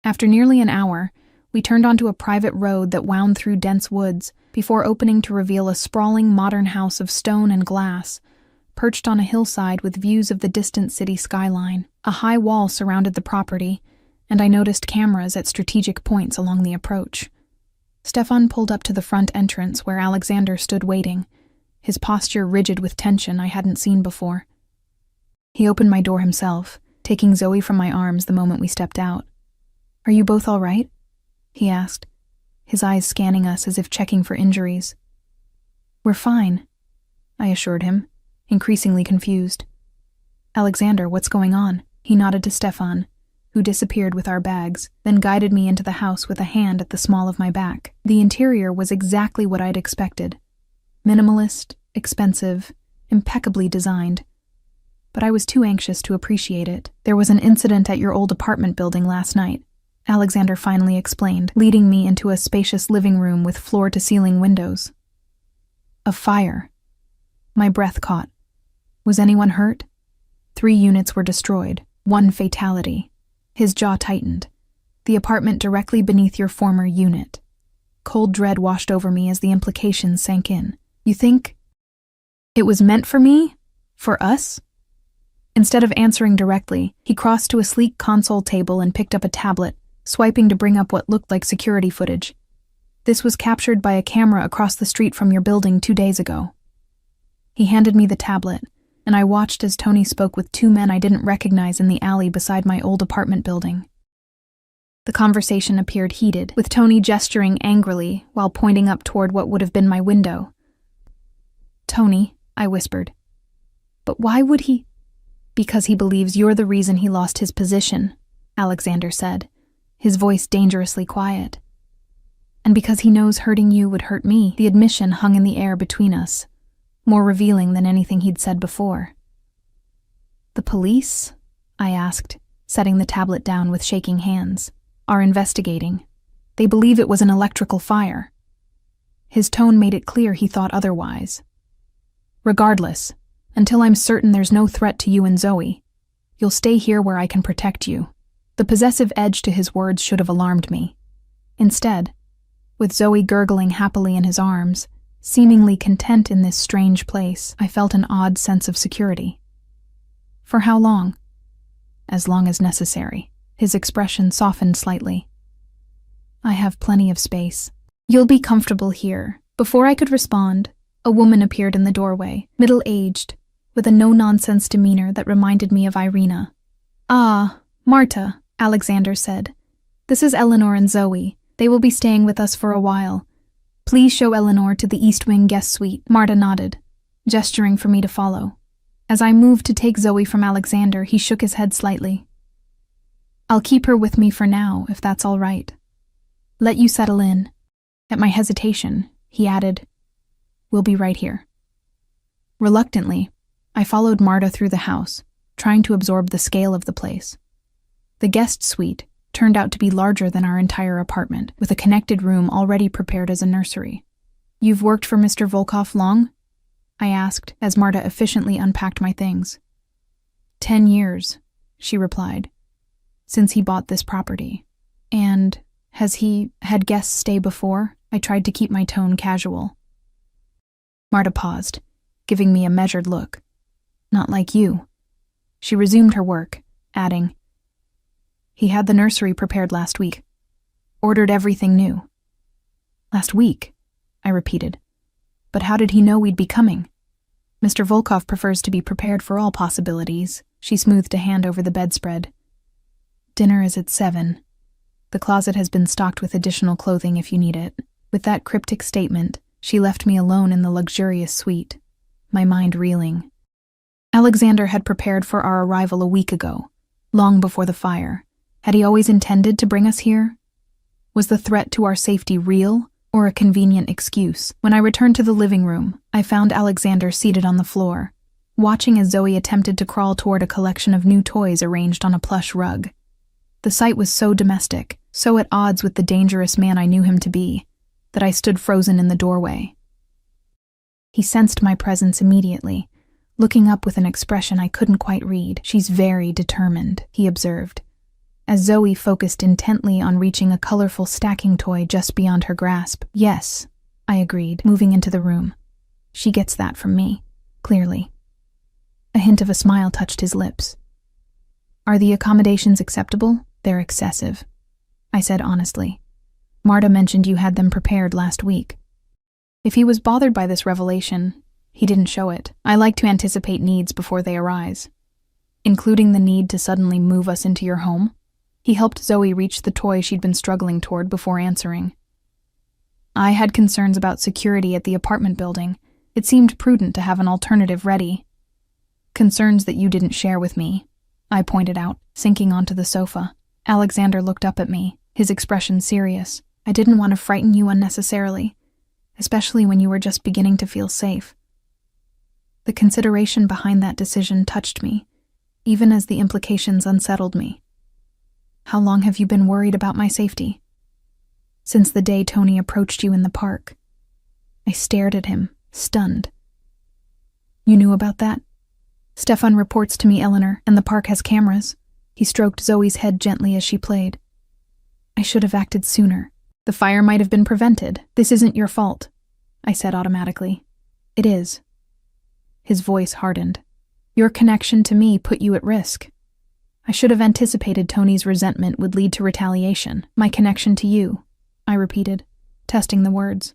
After nearly an hour, we turned onto a private road that wound through dense woods before opening to reveal a sprawling modern house of stone and glass, perched on a hillside with views of the distant city skyline. A high wall surrounded the property, and I noticed cameras at strategic points along the approach. Stefan pulled up to the front entrance where Alexander stood waiting, his posture rigid with tension I hadn't seen before. He opened my door himself, taking Zoe from my arms the moment we stepped out. "Are you both all right?" he asked, his eyes scanning us as if checking for injuries. "We're fine," I assured him, increasingly confused. "Alexander, what's going on?" He nodded to Stefan, who disappeared with our bags, then guided me into the house with a hand at the small of my back. The interior was exactly what I'd expected. Minimalist, expensive, impeccably designed. But I was too anxious to appreciate it. "There was an incident at your old apartment building last night," Alexander finally explained, leading me into a spacious living room with floor-to-ceiling windows. "A fire." My breath caught. Was anyone hurt? 3 units were destroyed, 1 fatality. His jaw tightened. "The apartment directly beneath your former unit." Cold dread washed over me as the implications sank in. "You think it was meant for me? For us?" Instead of answering directly, he crossed to a sleek console table and picked up a tablet, swiping to bring up what looked like security footage. "This was captured by a camera across the street from your building 2 days ago." He handed me the tablet, and I watched as Tony spoke with 2 men I didn't recognize in the alley beside my old apartment building. The conversation appeared heated, with Tony gesturing angrily while pointing up toward what would have been my window. "Tony," I whispered. "But why would he—" "Because he believes you're the reason he lost his position," Alexander said, his voice dangerously quiet. "And because he knows hurting you would hurt me." The admission hung in the air between us, more revealing than anything he'd said before. "The police?" I asked, setting the tablet down with shaking hands. "Are investigating. They believe it was an electrical fire." His tone made it clear he thought otherwise. "Regardless, until I'm certain there's no threat to you and Zoe, you'll stay here where I can protect you." The possessive edge to his words should have alarmed me. Instead, with Zoe gurgling happily in his arms, seemingly content in this strange place, I felt an odd sense of security. "For how long?" "As long as necessary." His expression softened slightly. "I have plenty of space. You'll be comfortable here." Before I could respond, a woman appeared in the doorway, middle-aged, with a no-nonsense demeanor that reminded me of Irina. "Ah, Marta," Alexander said. "This is Eleanor and Zoe. They will be staying with us for a while. Please show Eleanor to the East Wing guest suite." Marta nodded, gesturing for me to follow. As I moved to take Zoe from Alexander, he shook his head slightly. "I'll keep her with me for now, if that's all right. Let you settle in." At my hesitation, he added, "We'll be right here." Reluctantly, I followed Marta through the house, trying to absorb the scale of the place. The guest suite turned out to be larger than our entire apartment, with a connected room already prepared as a nursery. "You've worked for Mr. Volkov long?" I asked, as Marta efficiently unpacked my things. 10 years, she replied, "since he bought this property." "And has he had guests stay before?" I tried to keep my tone casual. Marta paused, giving me a measured look. "Not like you." She resumed her work, adding, "He had the nursery prepared last week. Ordered everything new." "Last week?" I repeated. "But how did he know we'd be coming?" "Mr. Volkov prefers to be prepared for all possibilities." She smoothed a hand over the bedspread. "Dinner is at 7. The closet has been stocked with additional clothing if you need it." With that cryptic statement, she left me alone in the luxurious suite, my mind reeling. Alexander had prepared for our arrival a week ago, long before the fire. Had he always intended to bring us here? Was the threat to our safety real, or a convenient excuse? When I returned to the living room, I found Alexander seated on the floor, watching as Zoe attempted to crawl toward a collection of new toys arranged on a plush rug. The sight was so domestic, so at odds with the dangerous man I knew him to be, that I stood frozen in the doorway. He sensed my presence immediately, looking up with an expression I couldn't quite read. "She's very determined," he observed, as Zoe focused intently on reaching a colorful stacking toy just beyond her grasp. "Yes," I agreed, moving into the room. "She gets that from me, clearly." A hint of a smile touched his lips. "Are the accommodations acceptable?" "They're excessive," I said honestly. "Marta mentioned you had them prepared last week." If he was bothered by this revelation, he didn't show it. I like to anticipate needs before they arise, including the need to suddenly move us into your home. He helped Zoe reach the toy she'd been struggling toward before answering. "I had concerns about security at the apartment building. It seemed prudent to have an alternative ready." "Concerns that you didn't share with me," I pointed out, sinking onto the sofa. Alexander looked up at me, his expression serious. "I didn't want to frighten you unnecessarily, especially when you were just beginning to feel safe." The consideration behind that decision touched me, even as the implications unsettled me. "How long have you been worried about my safety?" "Since the day Tony approached you in the park." I stared at him, stunned. "You knew about that?" "Stefan reports to me, Eleanor, and the park has cameras." He stroked Zoe's head gently as she played. "I should have acted sooner. The fire might have been prevented. This isn't your fault," I said automatically. "It is." His voice hardened. "Your connection to me put you at risk. I should have anticipated Tony's resentment would lead to retaliation." "My connection to you," I repeated, testing the words.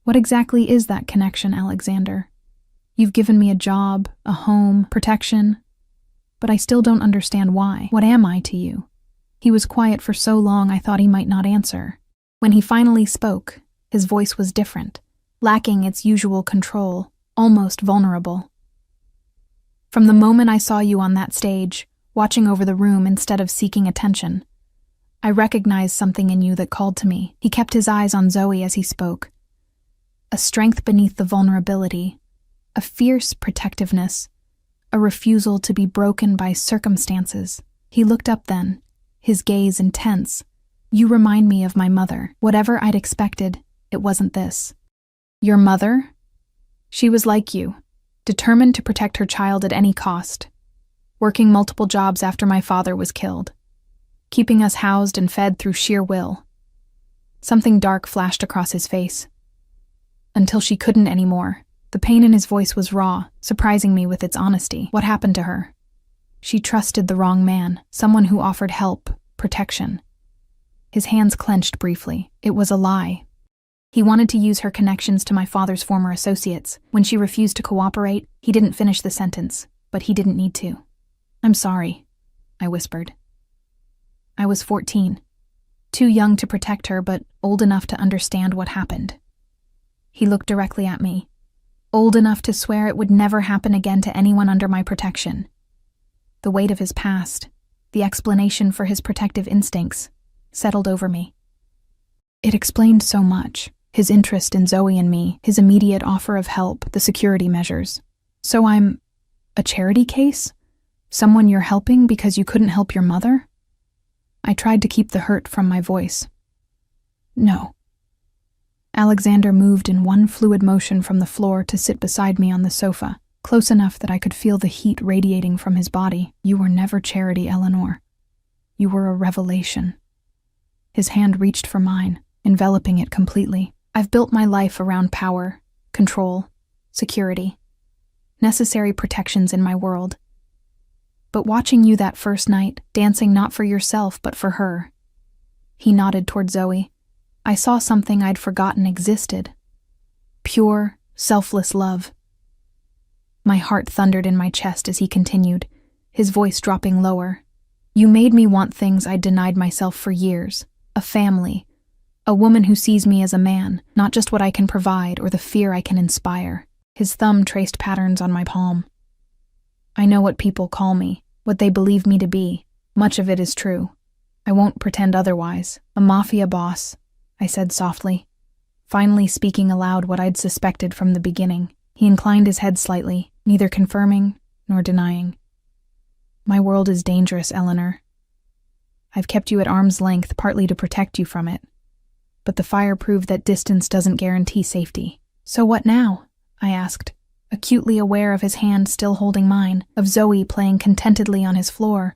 "What exactly is that connection, Alexander? You've given me a job, a home, protection, but I still don't understand why. What am I to you?" He was quiet for so long I thought he might not answer. When he finally spoke, his voice was different, lacking its usual control, almost vulnerable. From the moment I saw you on that stage, watching over the room instead of seeking attention, I recognized something in you that called to me. He kept his eyes on Zoe as he spoke. A strength beneath the vulnerability, a fierce protectiveness, a refusal to be broken by circumstances. He looked up then, his gaze intense. You remind me of my mother. Whatever I'd expected, it wasn't this. Your mother? She was like you, determined to protect her child at any cost, working multiple jobs after my father was killed, keeping us housed and fed through sheer will. Something dark flashed across his face. Until she couldn't anymore. The pain in his voice was raw, surprising me with its honesty. What happened to her? She trusted the wrong man, someone who offered help, protection. His hands clenched briefly. It was a lie. He wanted to use her connections to my father's former associates. When she refused to cooperate, he didn't finish the sentence, but he didn't need to. I'm sorry, I whispered. I was 14, too young to protect her, but old enough to understand what happened. He looked directly at me, old enough to swear it would never happen again to anyone under my protection. The weight of his past, the explanation for his protective instincts, settled over me. It explained so much. His interest in Zoe and me, his immediate offer of help, the security measures. So I'm a charity case? Someone you're helping because you couldn't help your mother? I tried to keep the hurt from my voice. No. Alexander moved in one fluid motion from the floor to sit beside me on the sofa, close enough that I could feel the heat radiating from his body. You were never charity, Eleanor. You were a revelation. His hand reached for mine, enveloping it completely. I've built my life around power, control, security, necessary protections in my world. But watching you that first night, dancing not for yourself but for her. He nodded toward Zoe. I saw something I'd forgotten existed. Pure, selfless love. My heart thundered in my chest as he continued, his voice dropping lower. You made me want things I'd denied myself for years. A family. A woman who sees me as a man, not just what I can provide or the fear I can inspire. His thumb traced patterns on my palm. I know what people call me, what they believe me to be. Much of it is true. I won't pretend otherwise. A mafia boss, I said softly, finally speaking aloud what I'd suspected from the beginning. He inclined his head slightly, neither confirming nor denying. My world is dangerous, Eleanor. I've kept you at arm's length partly to protect you from it. But the fire proved that distance doesn't guarantee safety. So what now? I asked, acutely aware of his hand still holding mine, of Zoe playing contentedly on his floor,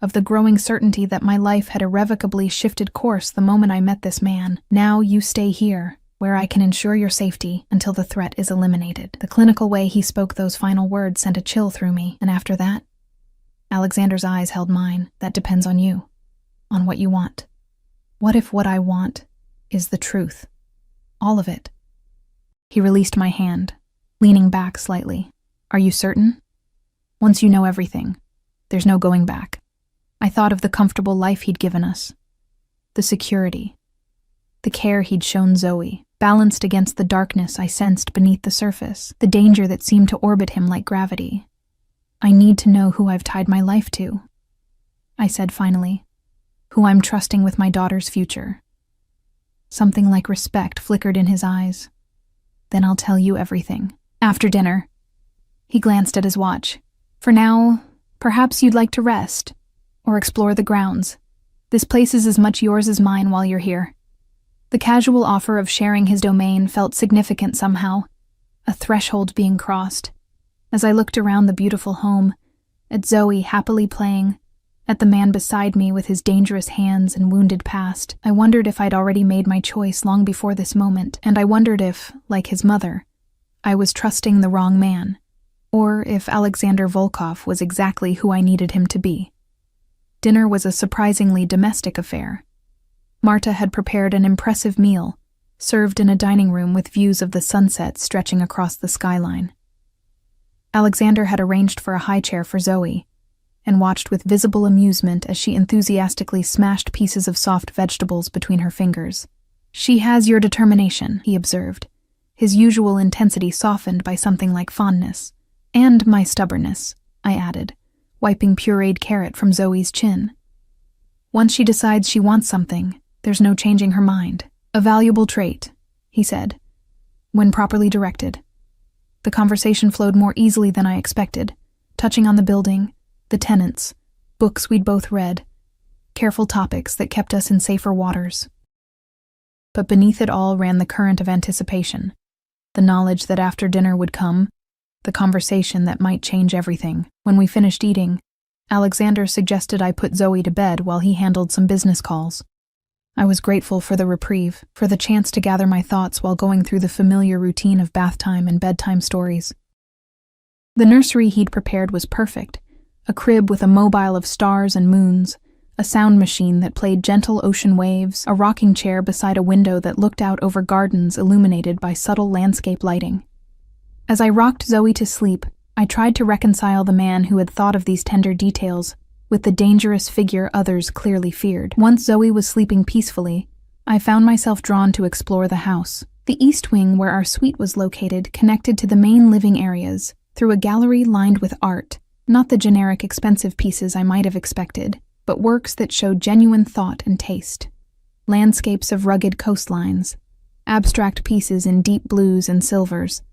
of the growing certainty that my life had irrevocably shifted course the moment I met this man. Now you stay here, where I can ensure your safety until the threat is eliminated. The clinical way he spoke those final words sent a chill through me, and after that, Alexander's eyes held mine. That depends on you, on what you want. What if what I want is the truth? All of it. He released my hand, leaning back slightly. Are you certain? Once you know everything, there's no going back. I thought of the comfortable life he'd given us, the security, the care he'd shown Zoe, balanced against the darkness I sensed beneath the surface, the danger that seemed to orbit him like gravity. I need to know who I've tied my life to, I said finally, who I'm trusting with my daughter's future. Something like respect flickered in his eyes. Then I'll tell you everything. After dinner. He glanced at his watch. For now, perhaps you'd like to rest, or explore the grounds. This place is as much yours as mine while you're here. The casual offer of sharing his domain felt significant somehow, a threshold being crossed. As I looked around the beautiful home, at Zoe happily playing, at the man beside me with his dangerous hands and wounded past, I wondered if I'd already made my choice long before this moment, and I wondered if, like his mother, I was trusting the wrong man, or if Alexander Volkov was exactly who I needed him to be. Dinner was a surprisingly domestic affair. Marta had prepared an impressive meal, served in a dining room with views of the sunset stretching across the skyline. Alexander had arranged for a high chair for Zoe, and watched with visible amusement as she enthusiastically smashed pieces of soft vegetables between her fingers. "She has your determination," he observed, his usual intensity softened by something like fondness. "And my stubbornness," I added, wiping pureed carrot from Zoe's chin. "Once she decides she wants something, there's no changing her mind. A valuable trait," he said, "when properly directed." The conversation flowed more easily than I expected, touching on the building, the tenants, books we'd both read, careful topics that kept us in safer waters. But beneath it all ran the current of anticipation, the knowledge that after dinner would come, the conversation that might change everything. When we finished eating, Alexander suggested I put Zoe to bed while he handled some business calls. I was grateful for the reprieve, for the chance to gather my thoughts while going through the familiar routine of bath time and bedtime stories. The nursery he'd prepared was perfect, a crib with a mobile of stars and moons, a sound machine that played gentle ocean waves, a rocking chair beside a window that looked out over gardens illuminated by subtle landscape lighting. As I rocked Zoe to sleep, I tried to reconcile the man who had thought of these tender details with the dangerous figure others clearly feared. Once Zoe was sleeping peacefully, I found myself drawn to explore the house. The east wing where our suite was located connected to the main living areas through a gallery lined with art, not the generic expensive pieces I might have expected, but works that showed genuine thought and taste. Landscapes of rugged coastlines, abstract pieces in deep blues and silvers,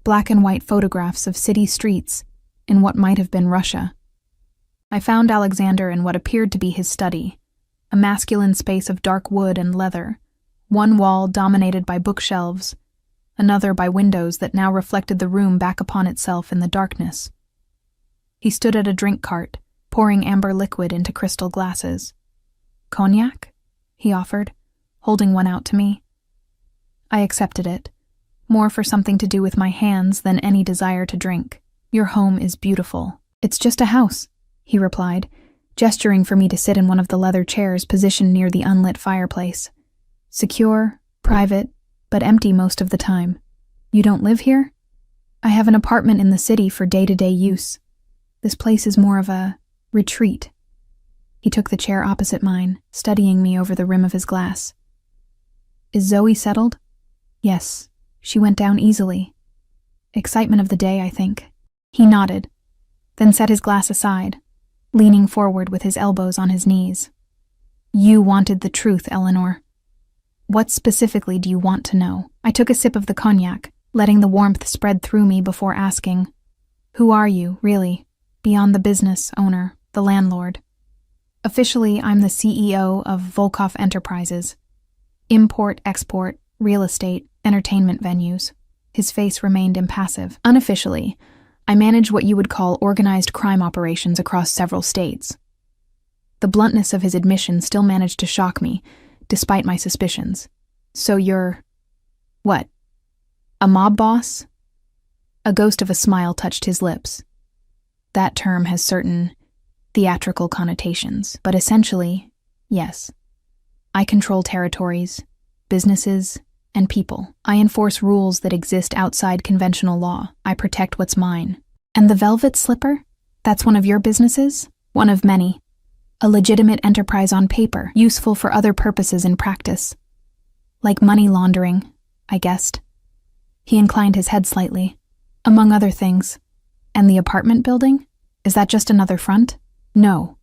black and white photographs of city streets in what might have been Russia. I found Alexander in what appeared to be his study, a masculine space of dark wood and leather, one wall dominated by bookshelves, another by windows that now reflected the room back upon itself in the darkness. He stood at a drink cart, pouring amber liquid into crystal glasses. "Cognac?" he offered, holding one out to me. I accepted it, more for something to do with my hands than any desire to drink. "Your home is beautiful." "It's just a house," he replied, gesturing for me to sit in one of the leather chairs positioned near the unlit fireplace. "Secure, private, but empty most of the time. You don't live here?" "I have an apartment in the city for day-to-day use. This place is more of a retreat." He took the chair opposite mine, studying me over the rim of his glass. "Is Zoe settled?" "Yes, she went down easily. Excitement of the day, I think." He nodded, then set his glass aside, leaning forward with his elbows on his knees. "You wanted the truth, Eleanor. What specifically do you want to know?" I took a sip of the cognac, letting the warmth spread through me before asking, "Who are you, really, beyond the business owner, the landlord?" "Officially, I'm the CEO of Volkov Enterprises. Import, export, real estate, entertainment venues." His face remained impassive. "Unofficially, I manage what you would call organized crime operations across several states." The bluntness of his admission still managed to shock me, despite my suspicions. "So you're... what? A mob boss?" A ghost of a smile touched his lips. "That term has certain theatrical connotations, but essentially, yes. I control territories, businesses, and people. I enforce rules that exist outside conventional law. I protect what's mine." "And the velvet slipper? That's one of your businesses?" "One of many. A legitimate enterprise on paper, useful for other purposes in practice. Like money laundering, I guessed." He inclined his head slightly. "Among other things." "And the apartment building? Is that just another front?" "No."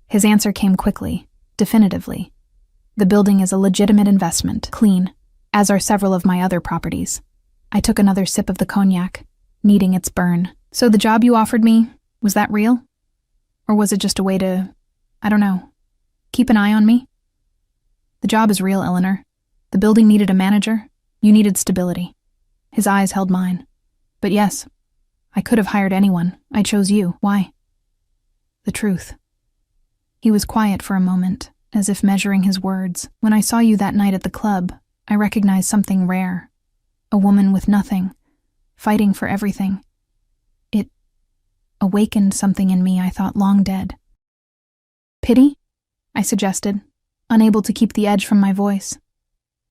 His answer came quickly, definitively. "The building is a legitimate investment, clean, as are several of my other properties." I took another sip of the cognac, needing its burn. "So the job you offered me, was that real? Or was it just a way to, I don't know, keep an eye on me?" "The job is real, Eleanor. The building needed a manager. You needed stability." His eyes held mine. "But yes, I could have hired anyone. I chose you. Why?" "The truth." He was quiet for a moment, as if measuring his words. "When I saw you that night at the club, I recognized something rare. A woman with nothing, fighting for everything. It awakened something in me I thought long dead." "Pity?" I suggested, unable to keep the edge from my voice.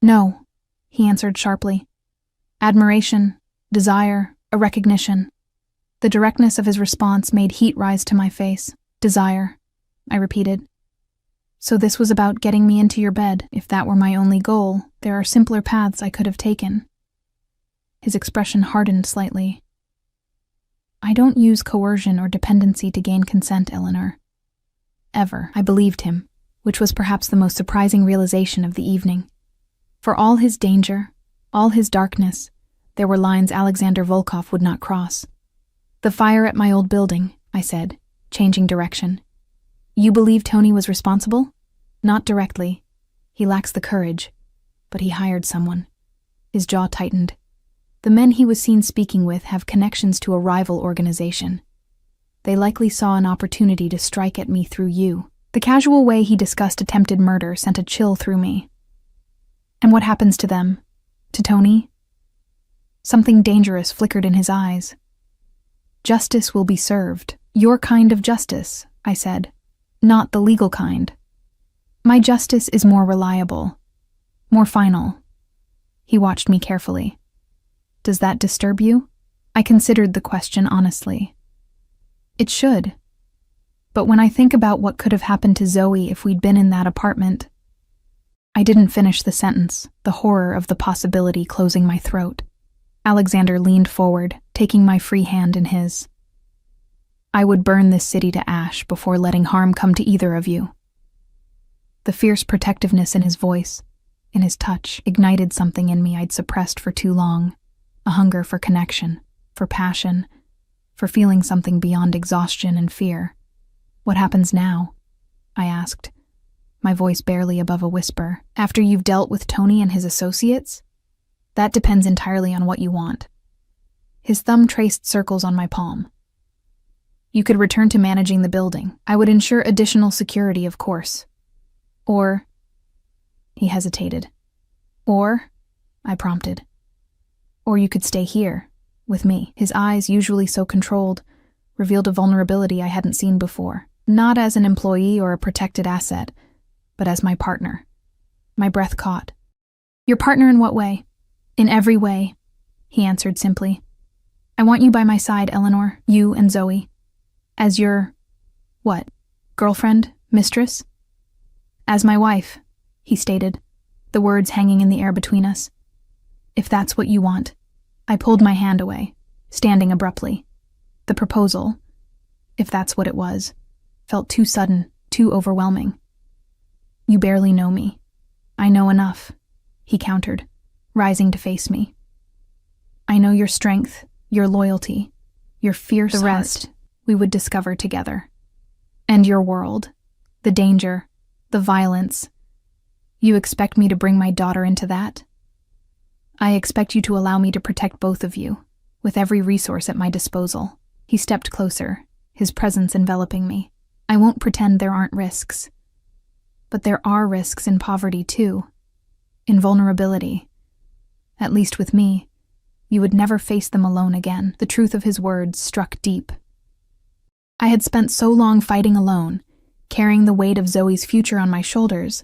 "No," he answered sharply. "Admiration, desire, a recognition. The directness of his response made heat rise to my face. Desire, I repeated. So this was about getting me into your bed. If that were my only goal, there are simpler paths I could have taken. His expression hardened slightly. I don't use coercion or dependency to gain consent, Eleanor. Ever. I believed him, which was perhaps the most surprising realization of the evening. For all his danger, all his darkness, there were lines Alexander Volkov would not cross. The fire at my old building, I said, changing direction. You believe Tony was responsible? Not directly. He lacks the courage. But he hired someone. His jaw tightened. The men he was seen speaking with have connections to a rival organization. They likely saw an opportunity to strike at me through you. The casual way he discussed attempted murder sent a chill through me. And what happens to them? To Tony? Something dangerous flickered in his eyes. Justice will be served. Your kind of justice, I said. Not the legal kind. My justice is more reliable. More final. He watched me carefully. Does that disturb you? I considered the question honestly. It should. But when I think about what could have happened to Zoe if we'd been in that apartment... I didn't finish the sentence, the horror of the possibility closing my throat. Alexander leaned forward, taking my free hand in his. I would burn this city to ash before letting harm come to either of you. The fierce protectiveness in his voice, in his touch, ignited something in me I'd suppressed for too long. A hunger for connection, for passion, for feeling something beyond exhaustion and fear. What happens now? I asked, my voice barely above a whisper. After you've dealt with Tony and his associates? That depends entirely on what you want. His thumb traced circles on my palm. You could return to managing the building. I would ensure additional security, of course. Or... He hesitated. Or, I prompted. Or you could stay here, with me. His eyes, usually so controlled, revealed a vulnerability I hadn't seen before. Not as an employee or a protected asset, but as my partner. My breath caught. Your partner in what way? In every way, he answered simply. I want you by my side, Eleanor, you and Zoe. As your... what? Girlfriend? Mistress? As my wife, he stated, the words hanging in the air between us. If that's what you want. I pulled my hand away, standing abruptly. The proposal, if that's what it was, felt too sudden, too overwhelming. You barely know me. I know enough, he countered, rising to face me. I know your strength, your loyalty, your fierce heart. The rest we would discover together. And your world, the danger, the violence. You expect me to bring my daughter into that? I expect you to allow me to protect both of you, with every resource at my disposal. He stepped closer, his presence enveloping me. I won't pretend there aren't risks. But there are risks in poverty too, in vulnerability. At least with me, you would never face them alone again. The truth of his words struck deep. I had spent so long fighting alone, carrying the weight of Zoe's future on my shoulders,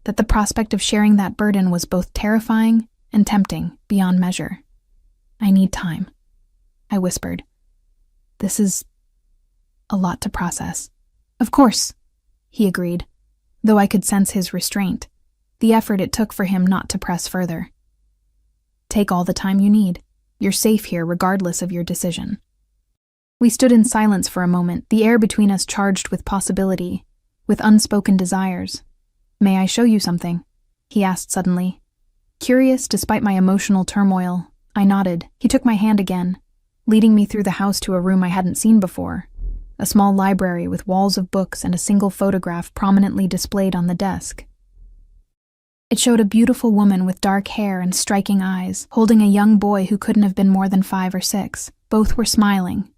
that the prospect of sharing that burden was both terrifying and tempting beyond measure. I need time, I whispered. This is a lot to process. Of course, he agreed, though I could sense his restraint, the effort it took for him not to press further. Take all the time you need. You're safe here regardless of your decision. We stood in silence for a moment, the air between us charged with possibility, with unspoken desires. May I show you something? He asked suddenly. Curious despite my emotional turmoil, I nodded. He took my hand again, leading me through the house to a room I hadn't seen before, a small library with walls of books and a single photograph prominently displayed on the desk. It showed a beautiful woman with dark hair and striking eyes, holding a young boy who couldn't have been more than 5 or 6. Both were smiling,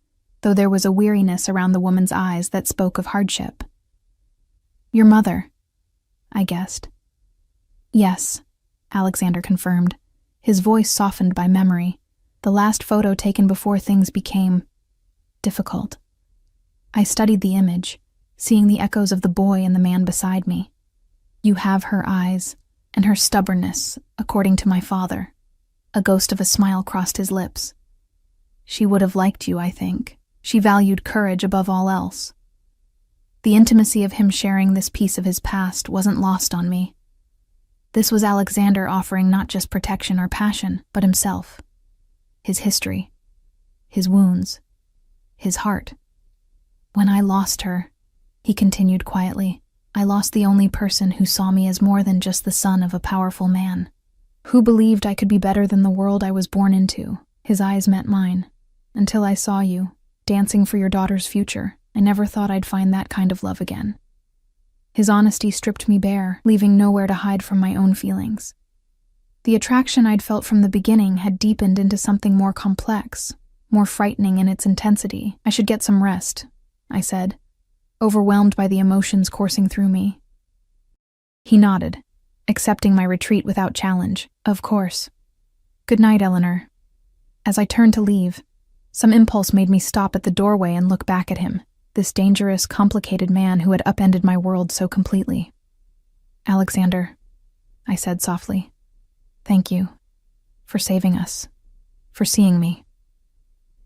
though there was a weariness around the woman's eyes that spoke of hardship. Your mother, I guessed. Yes, Alexander confirmed, his voice softened by memory, the last photo taken before things became difficult. I studied the image, seeing the echoes of the boy and the man beside me. You have her eyes, and her stubbornness, according to my father. A ghost of a smile crossed his lips. She would have liked you, I think. She valued courage above all else. The intimacy of him sharing this piece of his past wasn't lost on me. This was Alexander offering not just protection or passion, but himself, his history, his wounds, his heart. When I lost her, he continued quietly, I lost the only person who saw me as more than just the son of a powerful man, who believed I could be better than the world I was born into. His eyes met mine. Until I saw you, dancing for your daughter's future, I never thought I'd find that kind of love again. His honesty stripped me bare, leaving nowhere to hide from my own feelings. The attraction I'd felt from the beginning had deepened into something more complex, more frightening in its intensity. I should get some rest, I said, overwhelmed by the emotions coursing through me. He nodded, accepting my retreat without challenge. Of course. Good night, Eleanor. As I turned to leave, some impulse made me stop at the doorway and look back at him, this dangerous, complicated man who had upended my world so completely. Alexander, I said softly, thank you for saving us, for seeing me.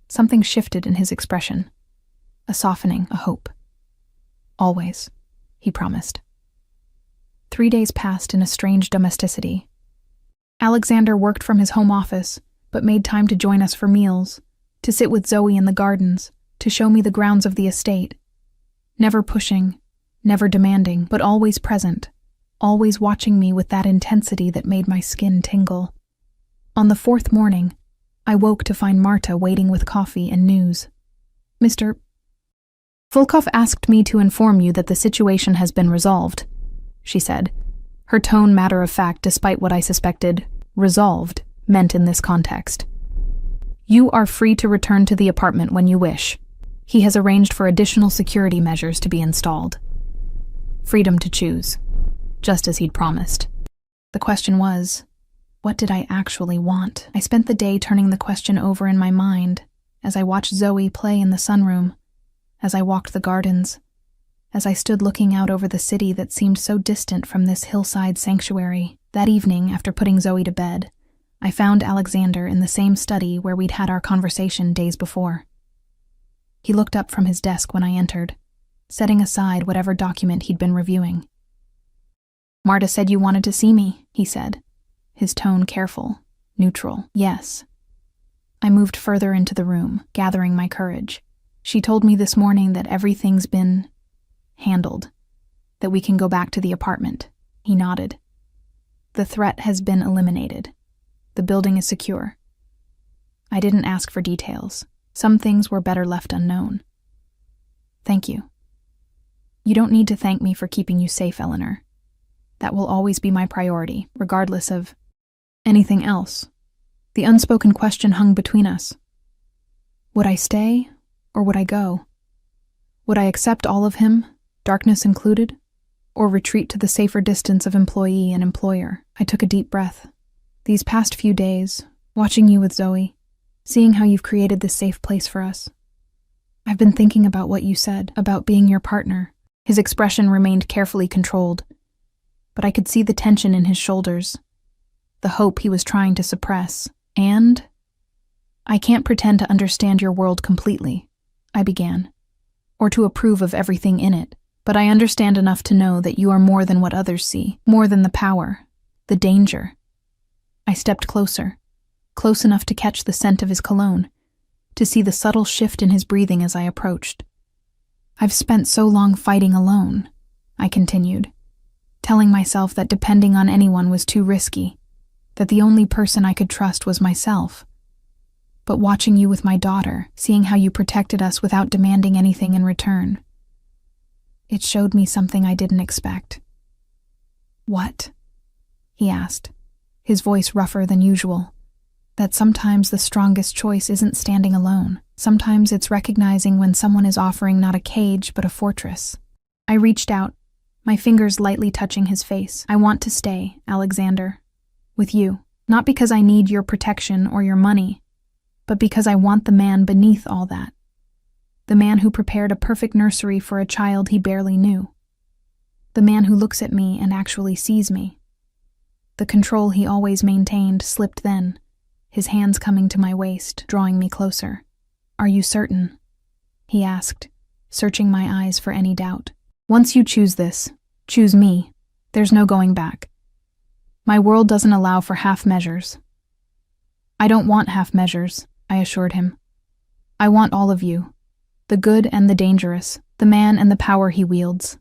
Something shifted in his expression, a softening, a hope. Always, he promised. 3 days passed in a strange domesticity. Alexander worked from his home office, but made time to join us for meals, to sit with Zoe in the gardens, to show me the grounds of the estate. Never pushing, never demanding, but always present, always watching me with that intensity that made my skin tingle. On the 4th morning, I woke to find Marta waiting with coffee and news. Mr. Volkov asked me to inform you that the situation has been resolved, she said, her tone matter-of-fact despite what I suspected resolved meant in this context. You are free to return to the apartment when you wish. He has arranged for additional security measures to be installed. Freedom to choose, just as he'd promised. The question was, what did I actually want? I spent the day turning the question over in my mind as I watched Zoe play in the sunroom, as I walked the gardens, as I stood looking out over the city that seemed so distant from this hillside sanctuary. That evening, after putting Zoe to bed, I found Alexander in the same study where we'd had our conversation days before. He looked up from his desk when I entered, setting aside whatever document he'd been reviewing. Marta said you wanted to see me, he said, his tone careful, neutral. Yes. I moved further into the room, gathering my courage. She told me this morning that everything's been handled, that we can go back to the apartment. He nodded. The threat has been eliminated. The building is secure. I didn't ask for details. Some things were better left unknown. Thank you. You don't need to thank me for keeping you safe, Eleanor. That will always be my priority, regardless of anything else. The unspoken question hung between us. Would I stay, or would I go? Would I accept all of him, darkness included, or retreat to the safer distance of employee and employer? I took a deep breath. These past few days, watching you with Zoe, seeing how you've created this safe place for us, I've been thinking about what you said, about being your partner. His expression remained carefully controlled, but I could see the tension in his shoulders, the hope he was trying to suppress. And I can't pretend to understand your world completely, I began, or to approve of everything in it, but I understand enough to know that you are more than what others see, more than the power, the danger. I stepped closer, close enough to catch the scent of his cologne, to see the subtle shift in his breathing as I approached. I've spent so long fighting alone, I continued, telling myself that depending on anyone was too risky, that the only person I could trust was myself. But watching you with my daughter, seeing how you protected us without demanding anything in return, it showed me something I didn't expect. What? He asked, his voice rougher than usual. That sometimes the strongest choice isn't standing alone. Sometimes it's recognizing when someone is offering not a cage but a fortress. I reached out, my fingers lightly touching his face. I want to stay, Alexander, with you. Not because I need your protection or your money, but because I want the man beneath all that. The man who prepared a perfect nursery for a child he barely knew. The man who looks at me and actually sees me. The control he always maintained slipped then, his hands coming to my waist, drawing me closer. Are you certain? he asked, searching my eyes for any doubt. Once you choose this, choose me. There's no going back. My world doesn't allow for half measures. I don't want half measures, I assured him. I want all of you, the good and the dangerous, the man and the power he wields.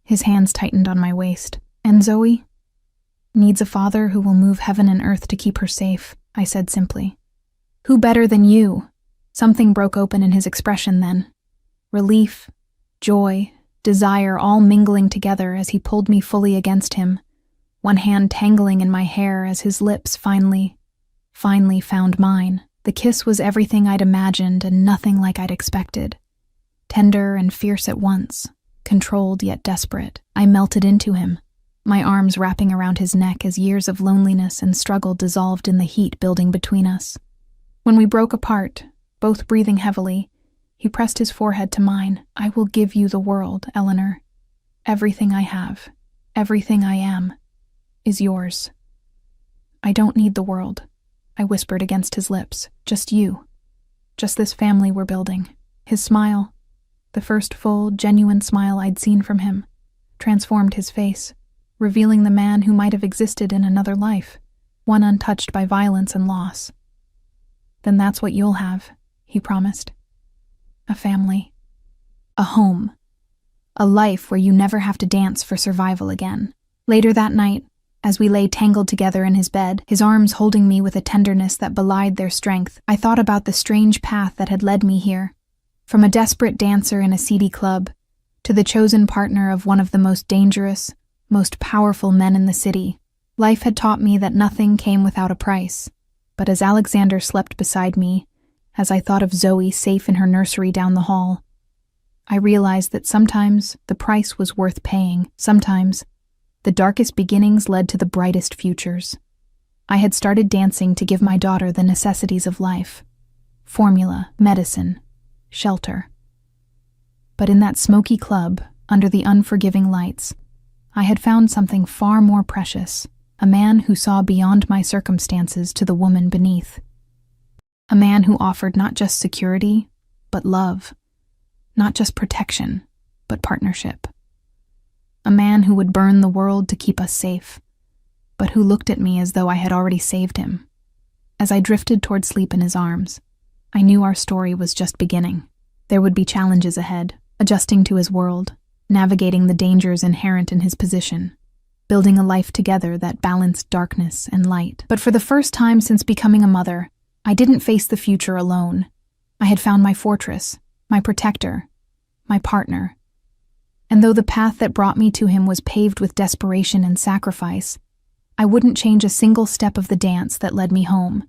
His hands tightened on my waist. And Zoe? Needs a father who will move heaven and earth to keep her safe, I said simply. Who better than you? Something broke open in his expression then. Relief, joy, desire all mingling together as he pulled me fully against him, one hand tangling in my hair as his lips finally found mine. The kiss was everything I'd imagined and nothing like I'd expected. Tender and fierce at once, controlled yet desperate, I melted into him, my arms wrapping around his neck as years of loneliness and struggle dissolved in the heat building between us. When we broke apart, both breathing heavily, he pressed his forehead to mine. I will give you the world, Eleanor. Everything I have, everything I am, is yours. I don't need the world, I whispered against his lips. Just you. Just this family we're building. His smile, the first full, genuine smile I'd seen from him, transformed his face, revealing the man who might have existed in another life, one untouched by violence and loss. Then that's what you'll have, he promised. A family. A home. A life where you never have to dance for survival again. Later that night, as we lay tangled together in his bed, his arms holding me with a tenderness that belied their strength, I thought about the strange path that had led me here. From a desperate dancer in a seedy club, to the chosen partner of one of the most dangerous, most powerful men in the city. Life had taught me that nothing came without a price. But as Alexander slept beside me, as I thought of Zoe safe in her nursery down the hall, I realized that sometimes the price was worth paying. Sometimes the darkest beginnings led to the brightest futures. I had started dancing to give my daughter the necessities of life: formula, medicine, shelter. But in that smoky club, under the unforgiving lights, I had found something far more precious, a man who saw beyond my circumstances to the woman beneath. A man who offered not just security, but love. Not just protection, but partnership. A man who would burn the world to keep us safe, but who looked at me as though I had already saved him. As I drifted toward sleep in his arms, I knew our story was just beginning. There would be challenges ahead, adjusting to his world, navigating the dangers inherent in his position, building a life together that balanced darkness and light. But for the first time since becoming a mother, I didn't face the future alone. I had found my fortress, my protector, my partner. And though the path that brought me to him was paved with desperation and sacrifice, I wouldn't change a single step of the dance that led me home.